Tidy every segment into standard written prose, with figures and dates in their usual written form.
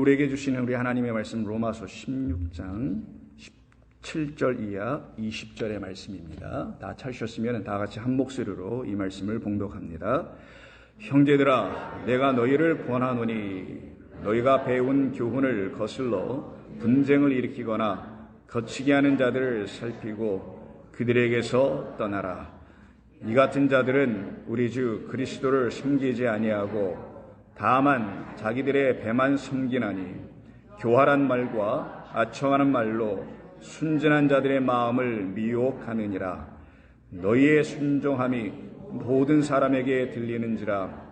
우리에게 주시는 우리 하나님의 말씀 로마서 16장 17절 이하 20절의 말씀입니다. 다 찾으셨으면 다 같이 한 목소리로 이 말씀을 봉독합니다. 형제들아, 내가 너희를 권하노니 너희가 배운 교훈을 거슬러 분쟁을 일으키거나 거치게 하는 자들을 살피고 그들에게서 떠나라. 이 같은 자들은 우리 주 그리스도를 섬기지 아니하고 다만 자기들의 배만 섬기나니 교활한 말과 아청하는 말로 순전한 자들의 마음을 미혹하느니라. 너희의 순종함이 모든 사람에게 들리는지라.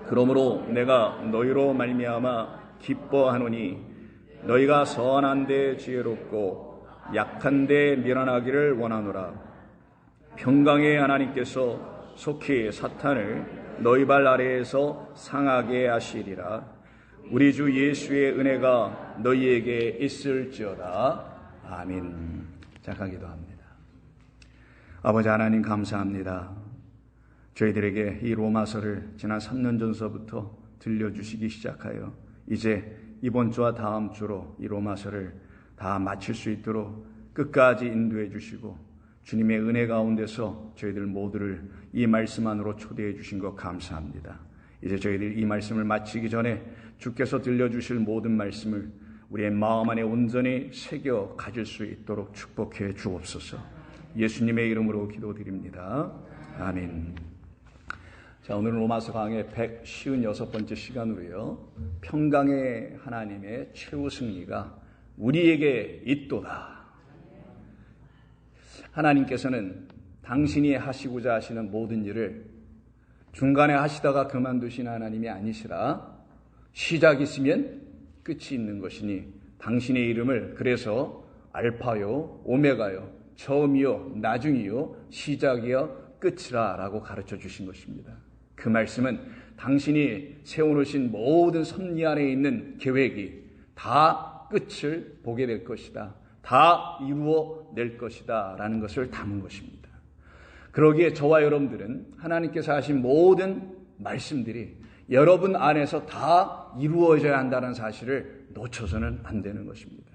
그러므로 내가 너희로 말미암아 기뻐하노니 너희가 선한데 지혜롭고 약한데 미련하기를 원하노라. 평강의 하나님께서 속히 사탄을 너희 발 아래에서 상하게 하시리라. 우리 주 예수의 은혜가 너희에게 있을지어다. 아멘. 잠깐 기도합니다. 아버지 하나님 감사합니다. 저희들에게 이 로마서를 지난 3년 전서부터 들려주시기 시작하여 이제 이번 주와 다음 주로 이 로마서를 다 마칠 수 있도록 끝까지 인도해 주시고 주님의 은혜 가운데서 저희들 모두를 이 말씀 안으로 초대해 주신 것 감사합니다. 이제 저희들 이 말씀을 마치기 전에 주께서 들려주실 모든 말씀을 우리의 마음 안에 온전히 새겨 가질 수 있도록 축복해 주옵소서. 예수님의 이름으로 기도드립니다. 아멘. 자, 오늘은 로마서 강의 156번째 시간으로요. 평강의 하나님의 최후 승리가 우리에게 있도다. 하나님께서는 당신이 하시고자 하시는 모든 일을 중간에 하시다가 그만두신 하나님이 아니시라 시작이 있으면 끝이 있는 것이니 당신의 이름을 그래서 알파요 오메가요 처음이요 나중이요 시작이요 끝이라 라고 가르쳐 주신 것입니다. 그 말씀은 당신이 세워놓으신 모든 섭리 안에 있는 계획이 다 끝을 보게 될 것이다. 다 이루어낼 것이다 라는 것을 담은 것입니다. 그러기에 저와 여러분들은 하나님께서 하신 모든 말씀들이 여러분 안에서 다 이루어져야 한다는 사실을 놓쳐서는 안 되는 것입니다.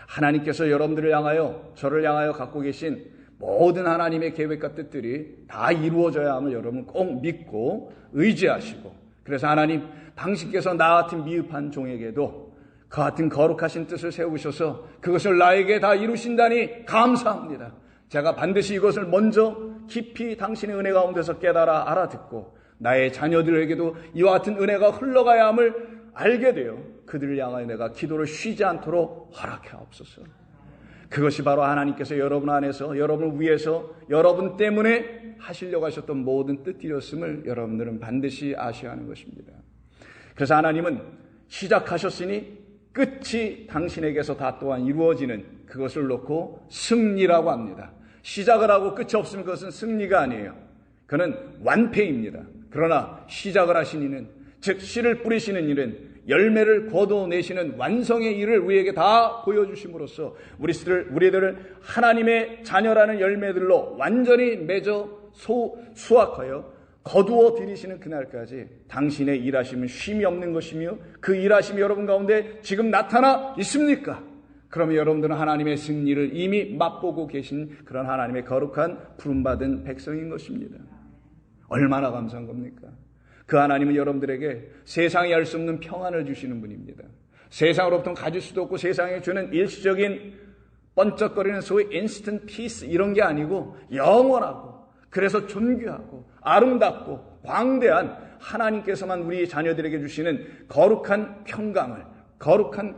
하나님께서 여러분들을 향하여 저를 향하여 갖고 계신 모든 하나님의 계획과 뜻들이 다 이루어져야 함을 여러분 꼭 믿고 의지하시고 그래서 하나님 당신께서 나 같은 미흡한 종에게도 그 같은 거룩하신 뜻을 세우셔서 그것을 나에게 다 이루신다니 감사합니다. 제가 반드시 이것을 먼저 깊이 당신의 은혜 가운데서 깨달아 알아듣고 나의 자녀들에게도 이와 같은 은혜가 흘러가야 함을 알게 되어 그들을 향하여 내가 기도를 쉬지 않도록 허락하옵소서. 그것이 바로 하나님께서 여러분 안에서 여러분을 위해서 여러분 때문에 하시려고 하셨던 모든 뜻이었음을 여러분들은 반드시 아셔야 하는 것입니다. 그래서 하나님은 시작하셨으니 끝이 당신에게서 다 또한 이루어지는 그것을 놓고 승리라고 합니다. 시작을 하고 끝이 없으면 그것은 승리가 아니에요. 그는 완패입니다. 그러나 시작을 하신 이는 즉 씨를 뿌리시는 일은 열매를 거둬내시는 완성의 일을 우리에게 다 보여주심으로써 우리들을 하나님의 자녀라는 열매들로 완전히 맺어 수확하여 거두어 들이시는 그날까지 당신의 일하심은 쉼이 없는 것이며 그 일하심이 여러분 가운데 지금 나타나 있습니까? 그러면 여러분들은 하나님의 승리를 이미 맛보고 계신 그런 하나님의 거룩한 부름받은 백성인 것입니다. 얼마나 감사한 겁니까? 그 하나님은 여러분들에게 세상이 알 수 없는 평안을 주시는 분입니다. 세상으로부터 가질 수도 없고 세상에 주는 일시적인 번쩍거리는 소위 인스턴트 피스 이런 게 아니고 영원하고 그래서 존귀하고 아름답고 광대한 하나님께서만 우리 자녀들에게 주시는 거룩한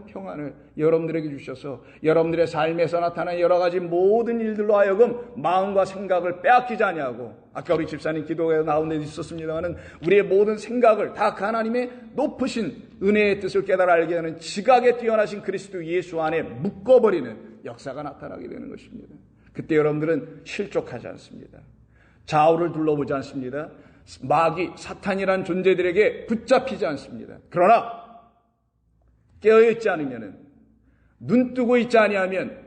평안을 여러분들에게 주셔서 여러분들의 삶에서 나타나는 여러 가지 모든 일들로 하여금 마음과 생각을 빼앗기지 아니하고 아까 우리 집사님 기도에 나온 데 있었습니다만 우리의 모든 생각을 다 그 하나님의 높으신 은혜의 뜻을 깨달아 알게 하는 지각에 뛰어나신 그리스도 예수 안에 묶어버리는 역사가 나타나게 되는 것입니다. 그때 여러분들은 실족하지 않습니다. 좌우를 둘러보지 않습니다. 마귀 사탄이란 존재들에게 붙잡히지 않습니다. 그러나 깨어있지 않으면 눈 뜨고 있지 아니하면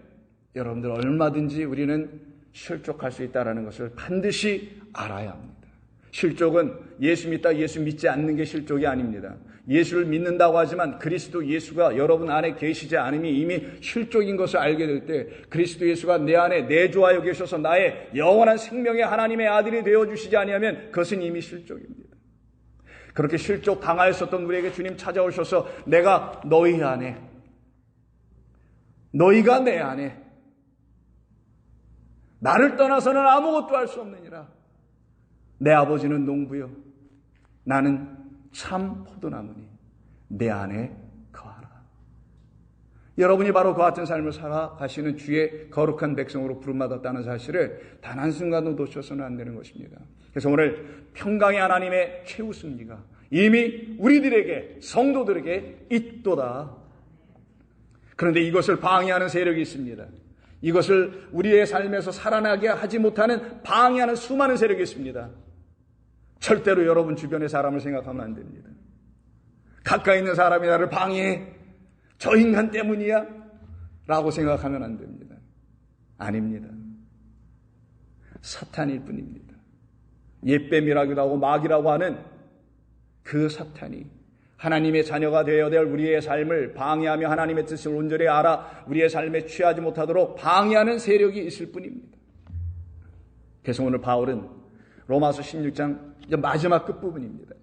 여러분들 얼마든지 우리는 실족할 수 있다는 것을 반드시 알아야 합니다. 실족은 예수 믿다 예수 믿지 않는 게 실족이 아닙니다. 예수를 믿는다고 하지만 그리스도 예수가 여러분 안에 계시지 않음이 이미 실족인 것을 알게 될 때 그리스도 예수가 내 안에 내주하여 계셔서 나의 영원한 생명의 하나님의 아들이 되어주시지 아니하면 그것은 이미 실족입니다. 그렇게 실족 당하였었던 우리에게 주님 찾아오셔서 내가 너희 안에, 너희가 내 안에, 나를 떠나서는 아무것도 할 수 없느니라. 내 아버지는 농부요 나는 참 포도나무니 내 안에 거하라. 여러분이 바로 그 같은 삶을 살아가시는 주의 거룩한 백성으로 부름받았다는 사실을 단 한순간도 놓쳐서는 안 되는 것입니다. 그래서 오늘 평강의 하나님의 최후 승리가 이미 우리들에게, 성도들에게 있도다. 그런데 이것을 방해하는 세력이 있습니다. 이것을 우리의 삶에서 살아나게 하지 못하는 방해하는 수많은 세력이 있습니다. 절대로 여러분 주변의 사람을 생각하면 안 됩니다. 가까이 있는 사람이 나를 방해해. 저 인간 때문이야? 라고 생각하면 안 됩니다. 아닙니다. 사탄일 뿐입니다. 옛뱀이라기도 하고 마귀라고 하는 그 사탄이 하나님의 자녀가 되어야 될 우리의 삶을 방해하며 하나님의 뜻을 온전히 알아 우리의 삶에 취하지 못하도록 방해하는 세력이 있을 뿐입니다. 그래서 오늘 바울은 로마서 16장 마지막 끝부분입니다.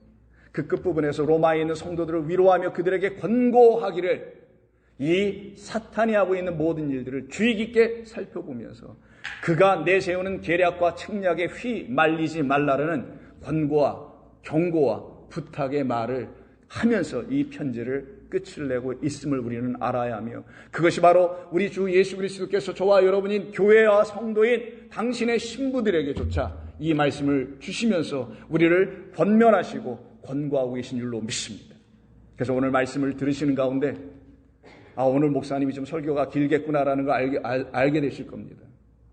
그 끝부분에서 로마에 있는 성도들을 위로하며 그들에게 권고하기를 이 사탄이 하고 있는 모든 일들을 주의 깊게 살펴보면서 그가 내세우는 계략과 책략에 휘말리지 말라라는 권고와 경고와 부탁의 말을 하면서 이 편지를 끝을 내고 있음을 우리는 알아야 하며 그것이 바로 우리 주 예수 그리스도께서 저와 여러분인 교회와 성도인 당신의 신부들에게조차 이 말씀을 주시면서 우리를 권면하시고 권고하고 계신 줄로 믿습니다. 그래서 오늘 말씀을 들으시는 가운데 오늘 목사님이 좀 설교가 길겠구나라는 걸 알게 되실 겁니다.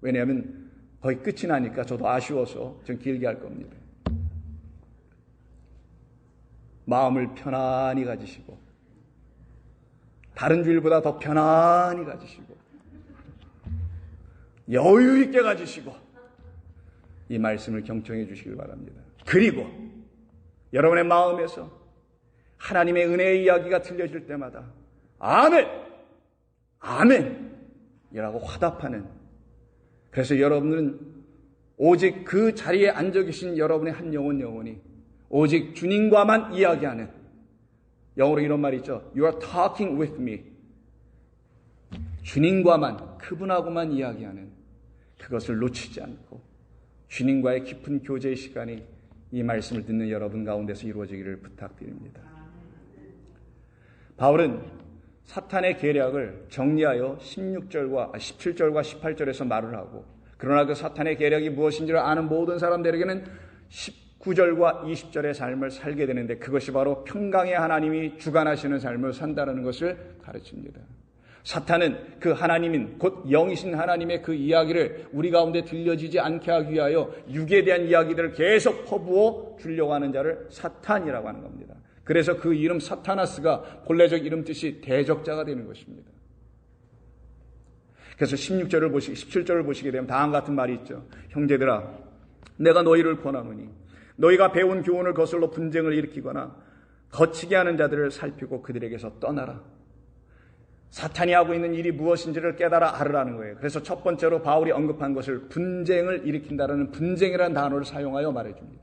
왜냐하면 거의 끝이 나니까 저도 아쉬워서 좀 길게 할 겁니다. 마음을 편안히 가지시고 다른 주일보다 더 편안히 가지시고 여유 있게 가지시고 이 말씀을 경청해 주시길 바랍니다. 그리고 여러분의 마음에서 하나님의 은혜의 이야기가 들려질 때마다 아멘! 아멘! 이라고 화답하는, 그래서 여러분은 오직 그 자리에 앉아 계신 여러분의 한 영혼이 오직 주님과만 이야기하는, 영어로 이런 말이 있죠. You are talking with me. 주님과만, 그분하고만 이야기하는, 그것을 놓치지 않고 주님과의 깊은 교제의 시간이 이 말씀을 듣는 여러분 가운데서 이루어지기를 부탁드립니다. 바울은 사탄의 계략을 정리하여 17절과 18절에서 말을 하고, 그러나 그 사탄의 계략이 무엇인지를 아는 모든 사람들에게는 19절과 20절의 삶을 살게 되는데 그것이 바로 평강의 하나님이 주관하시는 삶을 산다는 것을 가르칩니다. 사탄은 그 하나님인 곧 영이신 하나님의 그 이야기를 우리 가운데 들려지지 않게 하기 위하여 육에 대한 이야기들을 계속 퍼부어 주려고 하는 자를 사탄이라고 하는 겁니다. 그래서 그 이름 사타나스가 본래적 이름 뜻이 대적자가 되는 것입니다. 그래서 17절을 보시게 되면 다음 같은 말이 있죠. 형제들아, 내가 너희를 권하노니 너희가 배운 교훈을 거슬러 분쟁을 일으키거나 거치게 하는 자들을 살피고 그들에게서 떠나라. 사탄이 하고 있는 일이 무엇인지를 깨달아 알으라는 거예요. 그래서 첫 번째로 바울이 언급한 것을 분쟁을 일으킨다라는 분쟁이라는 단어를 사용하여 말해줍니다.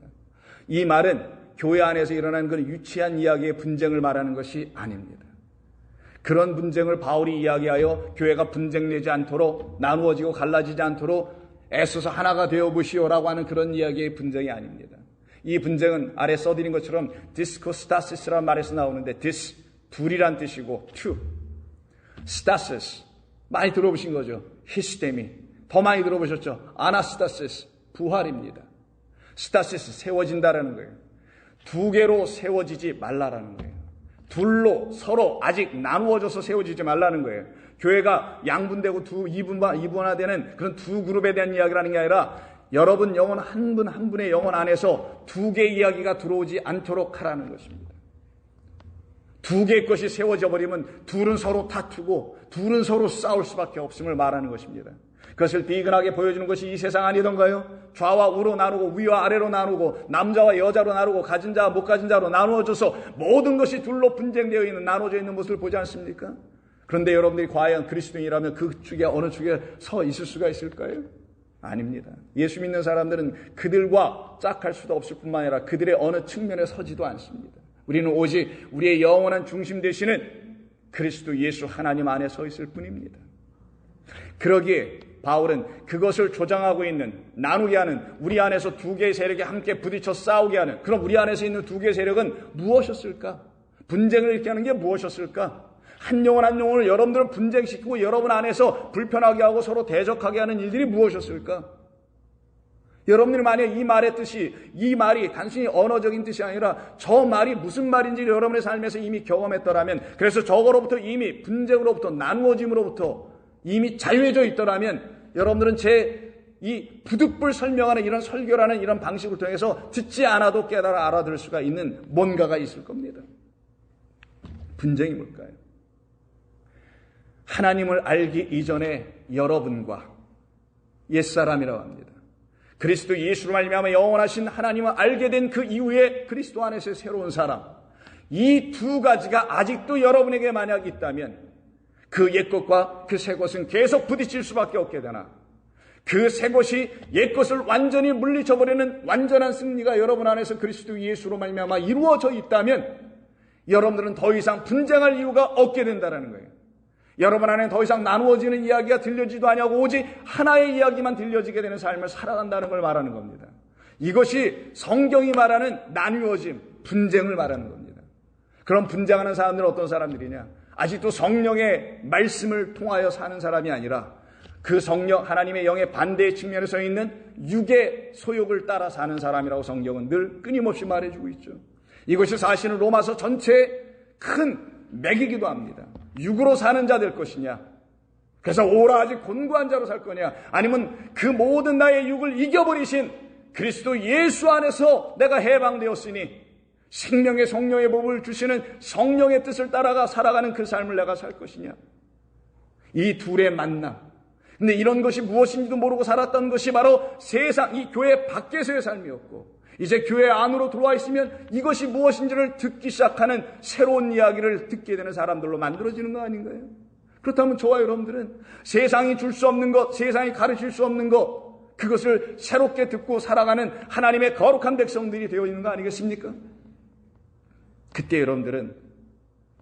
이 말은 교회 안에서 일어난 그런 유치한 이야기의 분쟁을 말하는 것이 아닙니다. 그런 분쟁을 바울이 이야기하여 교회가 분쟁내지 않도록, 나누어지고 갈라지지 않도록 애써서 하나가 되어보시오라고 하는 그런 이야기의 분쟁이 아닙니다. 이 분쟁은 아래 써드린 것처럼 디스코스타시스라는 말에서 나오는데 dis, 둘이란 뜻이고 two, stasis, 많이 들어보신 거죠. 히스테미, 더 많이 들어보셨죠. 아나스타시스, 부활입니다. 스타시스, 세워진다라는 거예요. 두 개로 세워지지 말라라는 거예요. 둘로 서로 아직 나누어져서 세워지지 말라는 거예요. 교회가 양분되고 이분화되는 그런 두 그룹에 대한 이야기라는 게 아니라 여러분 영혼 한 분 한 분의 영혼 안에서 두 개의 이야기가 들어오지 않도록 하라는 것입니다. 두 개의 것이 세워져 버리면 둘은 서로 다투고 둘은 서로 싸울 수밖에 없음을 말하는 것입니다. 그것을 비근하게 보여주는 것이 이 세상 아니던가요? 좌와 우로 나누고 위와 아래로 나누고 남자와 여자로 나누고 가진 자와 못 가진 자로 나누어져서 모든 것이 둘로 분쟁되어 있는, 나눠져 있는 모습을 보지 않습니까? 그런데 여러분들이 과연 그리스도인이라면 그 축에 어느 축에 서 있을 수가 있을까요? 아닙니다. 예수 믿는 사람들은 그들과 짝할 수도 없을 뿐만 아니라 그들의 어느 측면에 서지도 않습니다. 우리는 오직 우리의 영원한 중심 되시는 그리스도 예수 하나님 안에 서 있을 뿐입니다. 그러기에 바울은 그것을 조장하고 있는, 나누게 하는 우리 안에서 두 개의 세력이 함께 부딪혀 싸우게 하는, 그럼 우리 안에서 있는 두 개의 세력은 무엇이었을까? 분쟁을 일으키게 하는 게 무엇이었을까? 한 영혼 한 영혼을 여러분들을 분쟁시키고 여러분 안에서 불편하게 하고 서로 대적하게 하는 일들이 무엇이었을까? 여러분들이 만약 이 말의 뜻이, 이 말이 단순히 언어적인 뜻이 아니라 저 말이 무슨 말인지 여러분의 삶에서 이미 경험했더라면, 그래서 저거로부터 이미 분쟁으로부터 나누어짐으로부터 이미 자유해져 있더라면 여러분들은 제 이 부득불 설명하는 이런 설교라는 이런 방식을 통해서 듣지 않아도 깨달아 알아들을 수가 있는 뭔가가 있을 겁니다. 분쟁이 뭘까요? 하나님을 알기 이전에 여러분과 옛사람이라고 합니다. 그리스도 예수로 말미암아 영원하신 하나님을 알게 된 그 이후에 그리스도 안에서의 새로운 사람, 이 두 가지가 아직도 여러분에게 만약 있다면 그 옛것과 그 새것은 계속 부딪힐 수밖에 없게 되나, 그 새것이 옛것을 완전히 물리쳐버리는 완전한 승리가 여러분 안에서 그리스도 예수로 말미암아 이루어져 있다면 여러분들은 더 이상 분쟁할 이유가 없게 된다는 거예요. 여러분 안에 더 이상 나누어지는 이야기가 들려지도 아니하고 오직 하나의 이야기만 들려지게 되는 삶을 살아간다는 걸 말하는 겁니다. 이것이 성경이 말하는 나누어짐, 분쟁을 말하는 겁니다. 그럼 분쟁하는 사람들은 어떤 사람들이냐? 아직도 성령의 말씀을 통하여 사는 사람이 아니라 그 성령, 하나님의 영의 반대의 측면에 서 있는 육의 소욕을 따라 사는 사람이라고 성경은 늘 끊임없이 말해주고 있죠. 이것이 사실은 로마서 전체의 큰 맥이기도 합니다. 육으로 사는 자 될 것이냐, 그래서 오라지 곤고한 자로 살 거냐, 아니면 그 모든 나의 육을 이겨버리신 그리스도 예수 안에서 내가 해방되었으니 생명의 성령의 법을 주시는 성령의 뜻을 따라가 살아가는 그 삶을 내가 살 것이냐. 이 둘의 만남, 근데 이런 것이 무엇인지도 모르고 살았던 것이 바로 세상, 이 교회 밖에서의 삶이었고, 이제 교회 안으로 들어와 있으면 이것이 무엇인지를 듣기 시작하는 새로운 이야기를 듣게 되는 사람들로 만들어지는 거 아닌가요? 그렇다면 저와 여러분들은 세상이 줄 수 없는 것, 세상이 가르칠 수 없는 것, 그것을 새롭게 듣고 살아가는 하나님의 거룩한 백성들이 되어 있는 거 아니겠습니까? 그때 여러분들은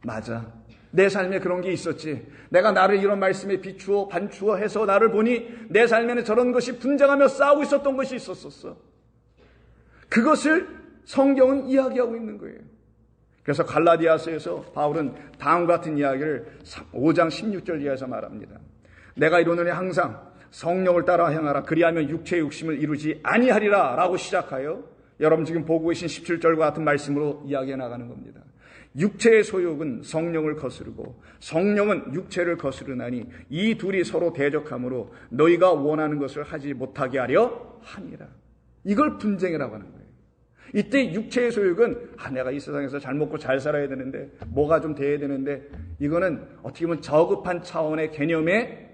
맞아, 내 삶에 그런 게 있었지, 내가 나를 이런 말씀에 비추어 반추어 해서 나를 보니 내 삶에는 저런 것이 분쟁하며 싸우고 있었던 것이 있었었어. 그것을 성경은 이야기하고 있는 거예요. 그래서 갈라디아서에서 바울은 다음과 같은 이야기를 5장 16절 이하에서 말합니다. 내가 이르노니 항상 성령을 따라 행하라, 그리하면 육체의 욕심을 이루지 아니하리라 라고 시작하여 여러분 지금 보고 계신 17절과 같은 말씀으로 이야기해 나가는 겁니다. 육체의 소욕은 성령을 거스르고 성령은 육체를 거스르나니 이 둘이 서로 대적하므로 너희가 원하는 것을 하지 못하게 하려 함이라. 이걸 분쟁이라고 하는 거예요. 이때 육체의 소욕은 내가 이 세상에서 잘 먹고 잘 살아야 되는데, 뭐가 좀 돼야 되는데, 이거는 어떻게 보면 저급한 차원의 개념의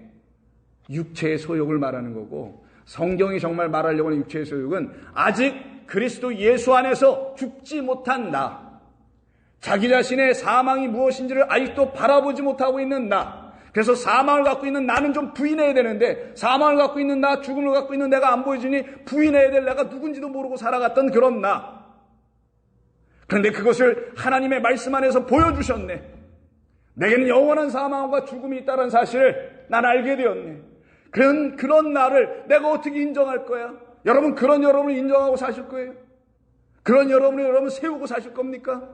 육체의 소욕을 말하는 거고, 성경이 정말 말하려고 하는 육체의 소욕은 아직 그리스도 예수 안에서 죽지 못한 나, 자기 자신의 사망이 무엇인지를 아직도 바라보지 못하고 있는 나, 그래서 사망을 갖고 있는 나는 좀 부인해야 되는데, 사망을 갖고 있는 나, 죽음을 갖고 있는 내가 안 보여주니 부인해야 될 내가 누군지도 모르고 살아갔던 그런 나. 그런데 그것을 하나님의 말씀 안에서 보여주셨네. 내게는 영원한 사망과 죽음이 있다는 사실을 난 알게 되었네. 그런 나를 내가 어떻게 인정할 거야? 여러분, 그런 여러분을 인정하고 사실 거예요? 그런 여러분을 여러분 세우고 사실 겁니까?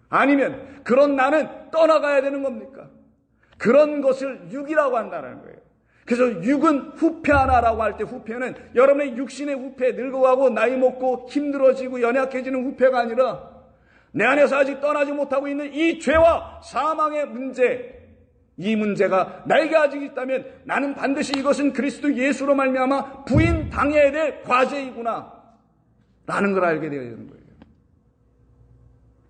아니면 그런 나는 떠나가야 되는 겁니까? 그런 것을 육이라고 한다는 거예요. 그래서 육은 후패하나라고 할 때, 후패는 여러분의 육신의 후패, 늙어가고 나이 먹고 힘들어지고 연약해지는 후패가 아니라 내 안에서 아직 떠나지 못하고 있는 이 죄와 사망의 문제, 이 문제가 나에게 아직 있다면 나는 반드시 이것은 그리스도 예수로 말미암아 부인당해야 될 과제이구나 라는 걸 알게 되어야 되는 거예요.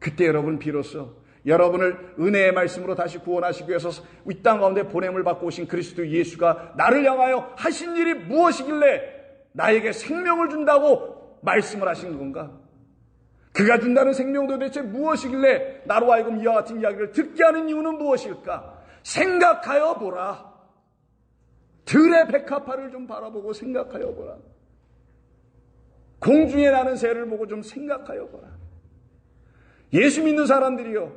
그때 여러분 비로소 여러분을 은혜의 말씀으로 다시 구원하시기 위해서 이 땅 가운데 보냄을 받고 오신 그리스도 예수가 나를 향하여 하신 일이 무엇이길래 나에게 생명을 준다고 말씀을 하신 건가? 그가 준다는 생명도 대체 무엇이길래 나로 하여금 이와 같은 이야기를 듣게 하는 이유는 무엇일까? 생각하여 보라. 들의 백합화를 좀 바라보고 생각하여 보라. 공중에 나는 새를 보고 좀 생각하여 보라. 예수 믿는 사람들이요,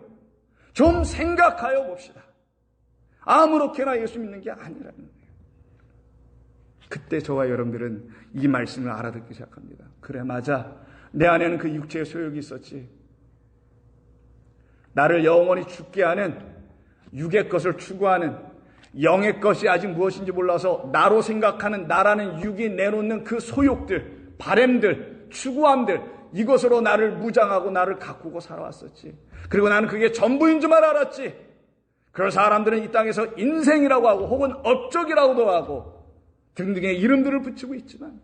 좀 생각하여 봅시다. 아무렇게나 예수 믿는 게 아니라는 거예요. 그때 저와 여러분들은 이 말씀을 알아듣기 시작합니다. 그래, 맞아. 내 안에는 그 육체의 소욕이 있었지. 나를 영원히 죽게 하는 육의 것을 추구하는, 영의 것이 아직 무엇인지 몰라서 나로 생각하는, 나라는 육이 내놓는 그 소욕들, 바램들, 추구함들, 이것으로 나를 무장하고 나를 가꾸고 살아왔었지. 그리고 나는 그게 전부인 줄만 알았지. 그런 사람들은 이 땅에서 인생이라고 하고 혹은 업적이라고도 하고 등등의 이름들을 붙이고 있지만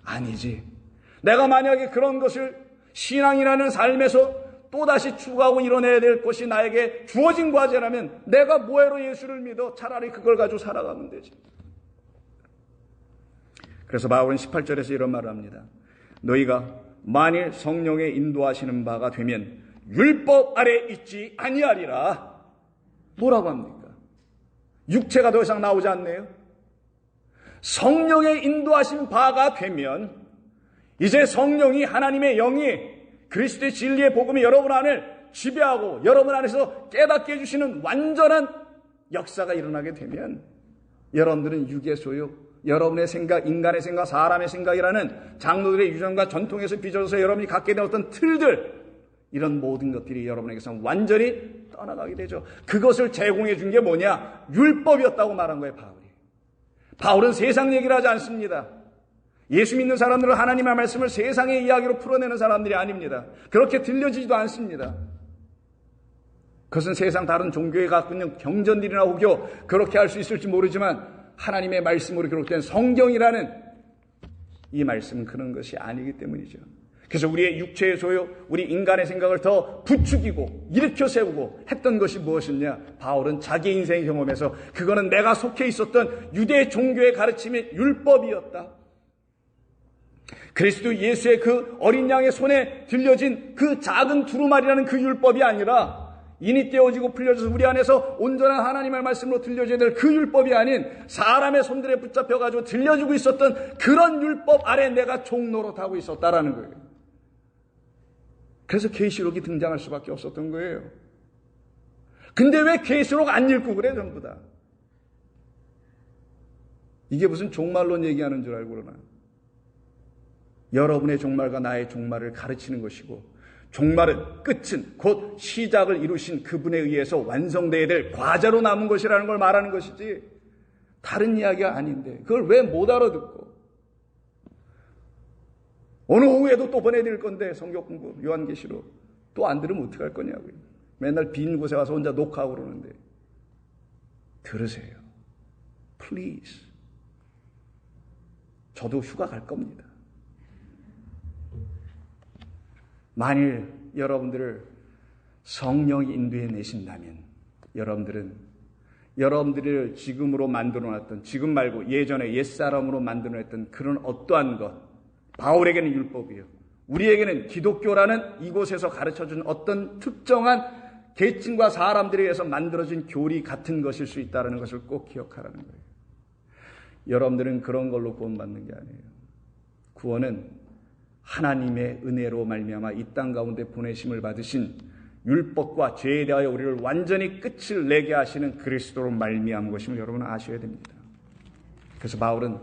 아니지. 내가 만약에 그런 것을 신앙이라는 삶에서 또다시 추구하고 이뤄내야 될 것이 나에게 주어진 과제라면 내가 뭐해로 예수를 믿어? 차라리 그걸 가지고 살아가면 되지. 그래서 바울은 18절에서 이런 말을 합니다. 너희가 만일 성령의 인도하시는 바가 되면 율법 아래 있지 아니하리라. 뭐라고 합니까? 육체가 더 이상 나오지 않네요. 성령의 인도하신 바가 되면 이제 성령이, 하나님의 영이 그리스도의 진리의 복음이 여러분 안을 지배하고 여러분 안에서 깨닫게 해주시는 완전한 역사가 일어나게 되면 여러분들은 육의 소욕, 여러분의 생각, 인간의 생각, 사람의 생각이라는 장로들의 유전과 전통에서 빚어져서 여러분이 갖게 된 어떤 틀들, 이런 모든 것들이 여러분에게서 완전히 떠나가게 되죠. 그것을 제공해 준 게 뭐냐? 율법이었다고 말한 거예요, 바울이. 바울은 세상 얘기를 하지 않습니다. 예수 믿는 사람들은 하나님의 말씀을 세상의 이야기로 풀어내는 사람들이 아닙니다. 그렇게 들려지지도 않습니다. 그것은 세상 다른 종교에 갖고 있는 경전들이나 혹여 그렇게 할 수 있을지 모르지만 하나님의 말씀으로 기록된 성경이라는 이 말씀은 그런 것이 아니기 때문이죠. 그래서 우리의 육체의 소욕, 우리 인간의 생각을 더 부추기고 일으켜 세우고 했던 것이 무엇이냐? 바울은 자기 인생의 경험에서 그거는 내가 속해 있었던 유대 종교의 가르침의 율법이었다. 그리스도 예수의 그 어린 양의 손에 들려진 그 작은 두루마리라는 그 율법이 아니라 인이 떼어지고 풀려져서 우리 안에서 온전한 하나님의 말씀으로 들려져야 될 그 율법이 아닌 사람의 손들에 붙잡혀가지고 들려주고 있었던 그런 율법 아래 내가 종노릇하고 있었다라는 거예요. 그래서 계시록이 등장할 수밖에 없었던 거예요. 근데 왜 계시록 안 읽고 그래 전부 다. 이게 무슨 종말론 얘기하는 줄 알고 그러나. 여러분의 종말과 나의 종말을 가르치는 것이고 종말은, 끝은 곧 시작을 이루신 그분에 의해서 완성되어야 될 과제로 남은 것이라는 걸 말하는 것이지 다른 이야기가 아닌데 그걸 왜 못 알아듣고 오늘 오후에도 또 보내드릴 건데 성경 공부 요한계시록 또 안 들으면 어떡할 거냐고요. 맨날 빈 곳에 가서 혼자 녹화하고 그러는데 들으세요. Please. 저도 휴가 갈 겁니다. 만일 여러분들을 성령이 인도해 내신다면 여러분들을 지금으로 만들어놨던, 지금 말고 예전에 옛사람으로 만들어냈던 그런 어떠한 것, 바울에게는 율법이요, 우리에게는 기독교라는 이곳에서 가르쳐준 어떤 특정한 계층과 사람들에 의해서 만들어진 교리 같은 것일 수 있다는 것을 꼭 기억하라는 거예요. 여러분들은 그런 걸로 구원받는 게 아니에요. 구원은 하나님의 은혜로 말미암아 이 땅 가운데 보내심을 받으신 율법과 죄에 대하여 우리를 완전히 끝을 내게 하시는 그리스도로 말미암은 것임을 여러분은 아셔야 됩니다. 그래서 바울은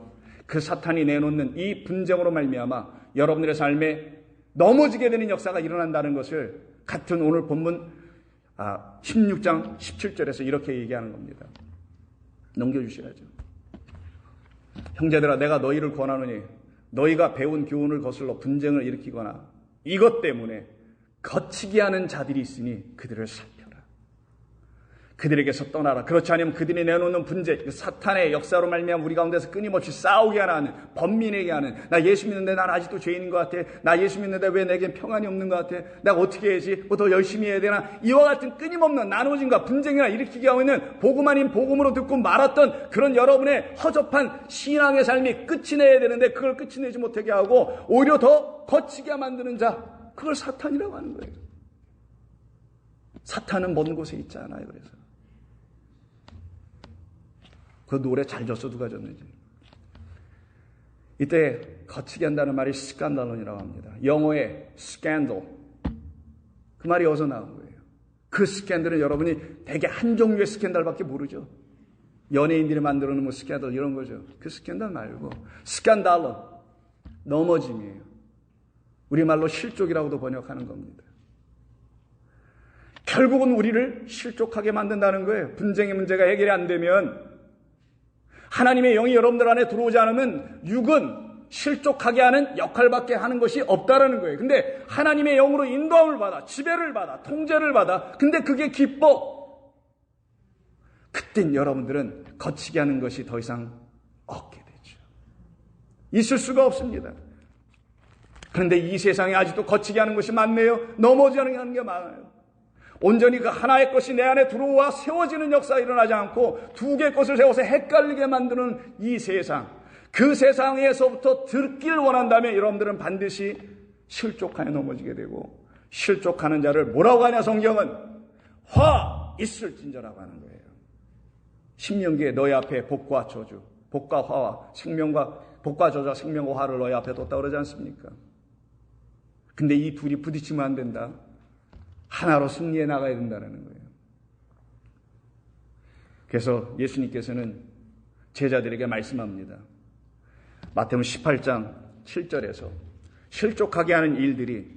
그 사탄이 내놓는 이 분쟁으로 말미암아 여러분들의 삶에 넘어지게 되는 역사가 일어난다는 것을 같은 오늘 본문 16장 17절에서 이렇게 얘기하는 겁니다. 넘겨주셔야죠. 형제들아, 내가 너희를 권하노니 너희가 배운 교훈을 거슬러 분쟁을 일으키거나 이것 때문에 거치게 하는 자들이 있으니 그들을 살펴라. 그들에게서 떠나라. 그렇지 않으면 그들이 내놓는 분쟁, 사탄의 역사로 말미암아 우리 가운데서 끊임없이 싸우게 하는, 번민하게 하는, 나 예수 믿는데 난 아직도 죄인인 것 같아. 나 예수 믿는데 왜 내겐 평안이 없는 것 같아. 내가 어떻게 해야지? 뭐 더 열심히 해야 되나? 이와 같은 끊임없는 나눠짐과 분쟁이나 일으키게 하고 있는 복음 아닌 복음으로 듣고 말았던 그런 여러분의 허접한 신앙의 삶이 끝이 내야 되는데 그걸 끝이 내지 못하게 하고 오히려 더 거치게 만드는 자, 그걸 사탄이라고 하는 거예요. 사탄은 먼 곳에 있지 않아요. 그래서 그 노래 잘 졌어. 누가 졌는지. 이때 거치게 한다는 말이 스칸달론이라고 합니다. 영어의 스캔들. 그 말이 어디서 나온 거예요. 그 스캔들은 여러분이 대개 한 종류의 스캔들밖에 모르죠. 연예인들이 만들어 놓은 뭐 스캔들 이런 거죠. 그 스캔들 말고 스칸달론, 넘어짐이에요. 우리말로 실족이라고도 번역하는 겁니다. 결국은 우리를 실족하게 만든다는 거예요. 분쟁의 문제가 해결이 안 되면, 하나님의 영이 여러분들 안에 들어오지 않으면 육은 실족하게 하는 역할밖에 하는 것이 없다라는 거예요. 근데 하나님의 영으로 인도함을 받아, 지배를 받아, 통제를 받아. 근데 그게 기뻐. 그땐 여러분들은 거치게 하는 것이 더 이상 없게 되죠. 있을 수가 없습니다. 그런데 이 세상에 아직도 거치게 하는 것이 많네요. 넘어지게 하는 게 많아요. 온전히 그 하나의 것이 내 안에 들어와 세워지는 역사가 일어나지 않고 두 개의 것을 세워서 헷갈리게 만드는 이 세상, 그 세상에서부터 듣길 원한다면 여러분들은 반드시 실족하여 넘어지게 되고, 실족하는 자를 뭐라고 하냐 성경은? 화 있을진저라고 하는 거예요. 신명기에 너희 앞에 복과 저주, 복과 화와 생명과, 복과 저주와 생명과 화를 너희 앞에 뒀다 그러지 않습니까? 근데 이 둘이 부딪히면 안 된다. 하나로 승리해 나가야 된다는 거예요. 그래서 예수님께서는 제자들에게 말씀합니다. 마태복음 18장 7절에서 실족하게 하는 일들이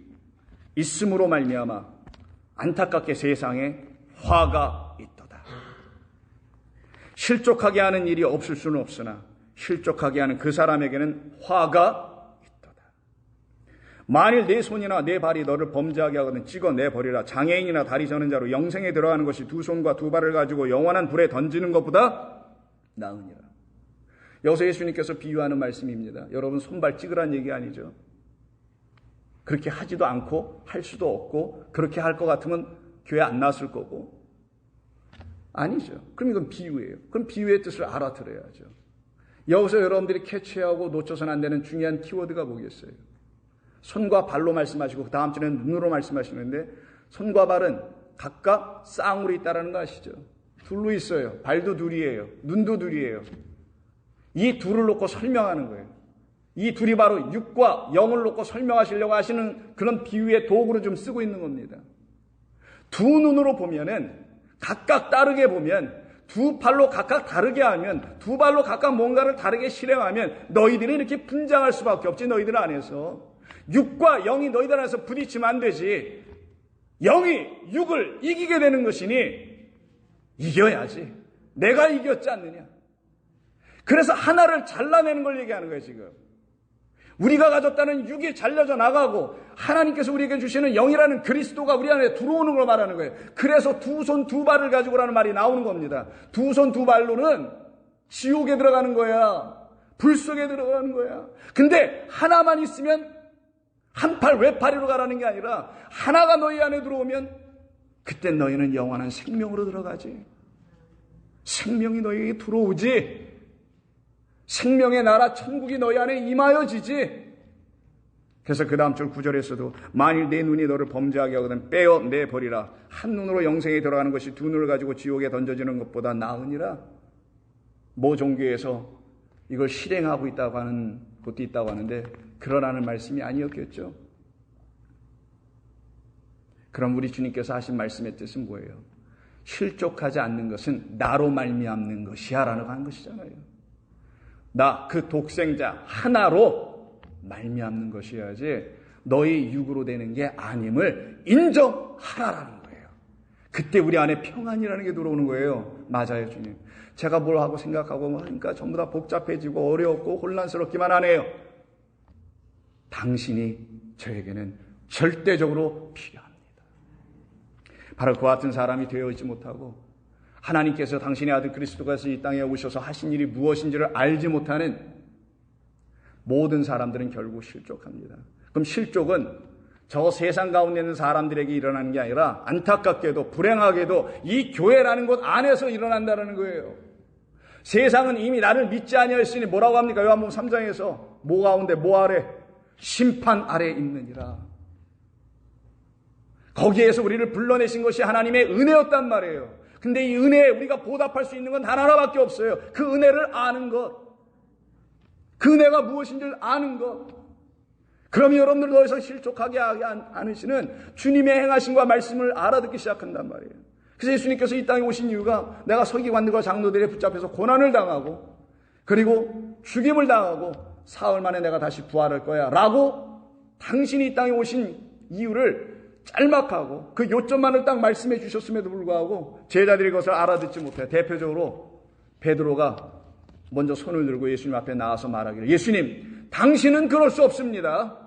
있음으로 말미암아 안타깝게 세상에 화가 있도다. 실족하게 하는 일이 없을 수는 없으나 실족하게 하는 그 사람에게는 화가 만일 내 손이나 내 발이 너를 범죄하게 하거든 찍어 내버리라. 장애인이나 다리 저는 자로 영생에 들어가는 것이 두 손과 두 발을 가지고 영원한 불에 던지는 것보다 나으니라. 여기서 예수님께서 비유하는 말씀입니다. 여러분 손발 찍으란 얘기 아니죠. 그렇게 하지도 않고 할 수도 없고 그렇게 할 것 같으면 교회 안 나왔을 거고 아니죠. 그럼 이건 비유예요. 그럼 비유의 뜻을 알아들어야죠. 여기서 여러분들이 캐치하고 놓쳐서는 안 되는 중요한 키워드가 뭐겠어요? 손과 발로 말씀하시고 그 다음 주에는 눈으로 말씀하시는데 손과 발은 각각 쌍으로 있다는 거 아시죠? 둘로 있어요. 발도 둘이에요. 눈도 둘이에요. 이 둘을 놓고 설명하는 거예요. 이 둘이 바로 육과 영을 놓고 설명하시려고 하시는 그런 비유의 도구로 좀 쓰고 있는 겁니다. 두 눈으로 보면은 각각 다르게 보면 두 발로 각각 다르게 하면 두 발로 각각 뭔가를 다르게 실행하면 너희들이 이렇게 분장할 수밖에 없지. 너희들 안에서 육과 영이 너희들 안에서 부딪히면 안 되지. 영이 육을 이기게 되는 것이니 이겨야지. 내가 이겼지 않느냐. 그래서 하나를 잘라내는 걸 얘기하는 거예요. 지금 우리가 가졌다는 육이 잘려져 나가고 하나님께서 우리에게 주시는 영이라는 그리스도가 우리 안에 들어오는 걸 말하는 거예요. 그래서 두 손 두 발을 가지고라는 말이 나오는 겁니다. 두 손 두 발로는 지옥에 들어가는 거야. 불 속에 들어가는 거야. 근데 하나만 있으면 한 팔 외팔이로 가라는 게 아니라 하나가 너희 안에 들어오면 그때 너희는 영원한 생명으로 들어가지. 생명이 너희에게 들어오지. 생명의 나라 천국이 너희 안에 임하여지지. 그래서 그 다음 절 9절에서도 만일 내 눈이 너를 범죄하게 하거든 빼어내버리라. 한 눈으로 영생에 들어가는 것이 두 눈을 가지고 지옥에 던져지는 것보다 나으니라. 모 종교에서 이걸 실행하고 있다고 하는 곳도 있다고 하는데 그러라는 말씀이 아니었겠죠. 그럼 우리 주님께서 하신 말씀의 뜻은 뭐예요? 실족하지 않는 것은 나로 말미암는 것이야 라는 하는 것이잖아요. 나 그 독생자 하나로 말미암는 것이어야지 너희 육으로 되는 게 아님을 인정하라라는 거예요. 그때 우리 안에 평안이라는 게 들어오는 거예요. 맞아요, 주님. 제가 뭘 하고 생각하고 하니까 전부 다 복잡해지고 어렵고 혼란스럽기만 하네요. 당신이 저에게는 절대적으로 필요합니다. 바로 그 같은 사람이 되어 있지 못하고 하나님께서 당신의 아들 그리스도가 이 땅에 오셔서 하신 일이 무엇인지를 알지 못하는 모든 사람들은 결국 실족합니다. 그럼 실족은 저 세상 가운데 있는 사람들에게 일어나는 게 아니라 안타깝게도 불행하게도 이 교회라는 곳 안에서 일어난다는 거예요. 세상은 이미 나를 믿지 아니하였으니 뭐라고 합니까? 요한복음 3장에서 뭐 가운데 뭐 아래? 심판 아래 있느니라. 거기에서 우리를 불러내신 것이 하나님의 은혜였단 말이에요. 근데 이 은혜에 우리가 보답할 수 있는 건 단 하나밖에 없어요. 그 은혜를 아는 것. 그 은혜가 무엇인지를 아는 것. 그러면 여러분들 더 이상 실족하게 하지 않으시는 주님의 행하심과 말씀을 알아듣기 시작한단 말이에요. 그래서 예수님께서 이 땅에 오신 이유가 내가 서기관들과 장로들에 붙잡혀서 고난을 당하고 그리고 죽임을 당하고 사흘 만에 내가 다시 부활할 거야 라고 당신이 이 땅에 오신 이유를 짤막하고 그 요점만을 딱 말씀해 주셨음에도 불구하고 제자들이 그것을 알아듣지 못해요. 대표적으로 베드로가 먼저 손을 들고 예수님 앞에 나와서 말하기를, 예수님, 당신은 그럴 수 없습니다.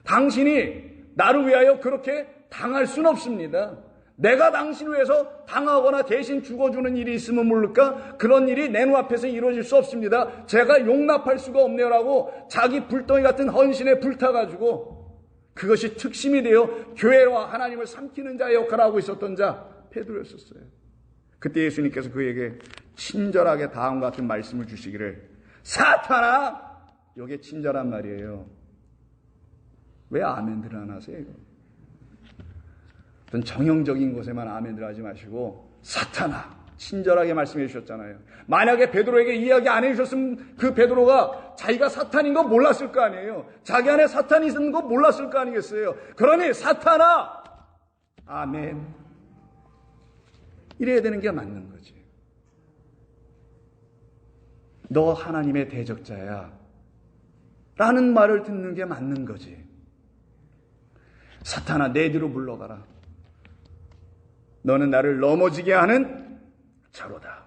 당신이 나를 위하여 그렇게 당할 수는 없습니다. 내가 당신을 위해서 당하거나 대신 죽어주는 일이 있으면 모를까? 그런 일이 내 눈앞에서 이루어질 수 없습니다. 제가 용납할 수가 없네요라고 자기 불덩이 같은 헌신에 불타가지고 그것이 특심이 되어 교회와 하나님을 삼키는 자의 역할을 하고 있었던 자 베드로였었어요. 그때 예수님께서 그에게 친절하게 다음과 같은 말씀을 주시기를, 사탄아! 이게 친절한 말이에요. 왜 아멘들 안 하세요? 이거? 어떤 정형적인 것에만 아멘들 하지 마시고 사탄아! 친절하게 말씀해 주셨잖아요. 만약에 베드로에게 이야기 안 해주셨으면 그 베드로가 자기가 사탄인 거 몰랐을 거 아니에요. 자기 안에 사탄이 있는 거 몰랐을 거 아니겠어요. 그러니 사탄아! 아멘. 이래야 되는 게 맞는 거지. 너 하나님의 대적자야 라는 말을 듣는 게 맞는 거지. 사탄아, 내 뒤로 물러가라. 너는 나를 넘어지게 하는 자로다.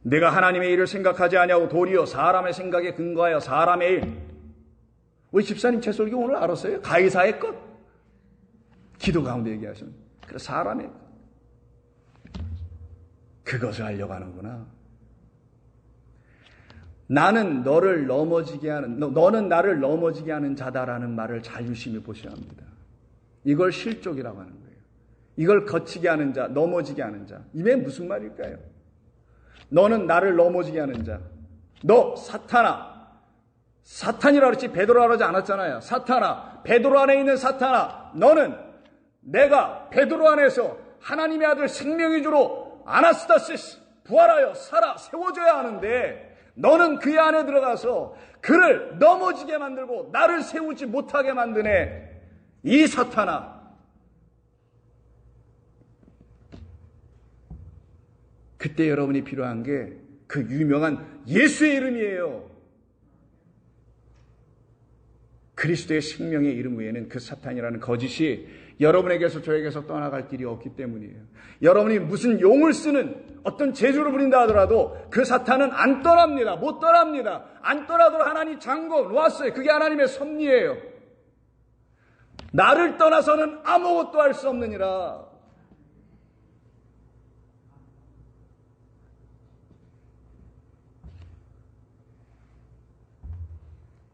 내가 하나님의 일을 생각하지 아니하고 도리어 사람의 생각에 근거하여 사람의 일. 우리 집사님 채설교 오늘 알았어요? 가이사의 것. 기도 가운데 얘기하시는. 그래, 사람의 것. 그것을 하려고 하는구나. 나는 너를 넘어지게 하는, 너는 나를 넘어지게 하는 자다라는 말을 잘 유심히 보셔야 합니다. 이걸 실족이라고 하는 거예요. 이걸 거치게 하는 자, 넘어지게 하는 자. 이게 무슨 말일까요? 너는 나를 넘어지게 하는 자. 너 사탄아. 사탄이라 그랬지 베드로라 그러지 않았잖아요. 사탄아. 베드로 안에 있는 사탄아. 너는 내가 베드로 안에서 하나님의 아들 생명의 주로 아나스타시스 부활하여 살아 세워져야 하는데 너는 그의 안에 들어가서 그를 넘어지게 만들고 나를 세우지 못하게 만드네. 이 사탄아. 그때 여러분이 필요한 게 그 유명한 예수의 이름이에요. 그리스도의 생명의 이름 외에는 그 사탄이라는 거짓이 여러분에게서 저에게서 떠나갈 길이 없기 때문이에요. 여러분이 무슨 용을 쓰는 어떤 재주를 부린다 하더라도 그 사탄은 안 떠납니다. 못 떠납니다. 안 떠나도록 하나님 잠궈 놓았어요. 그게 하나님의 섭리예요. 나를 떠나서는 아무것도 할 수 없느니라.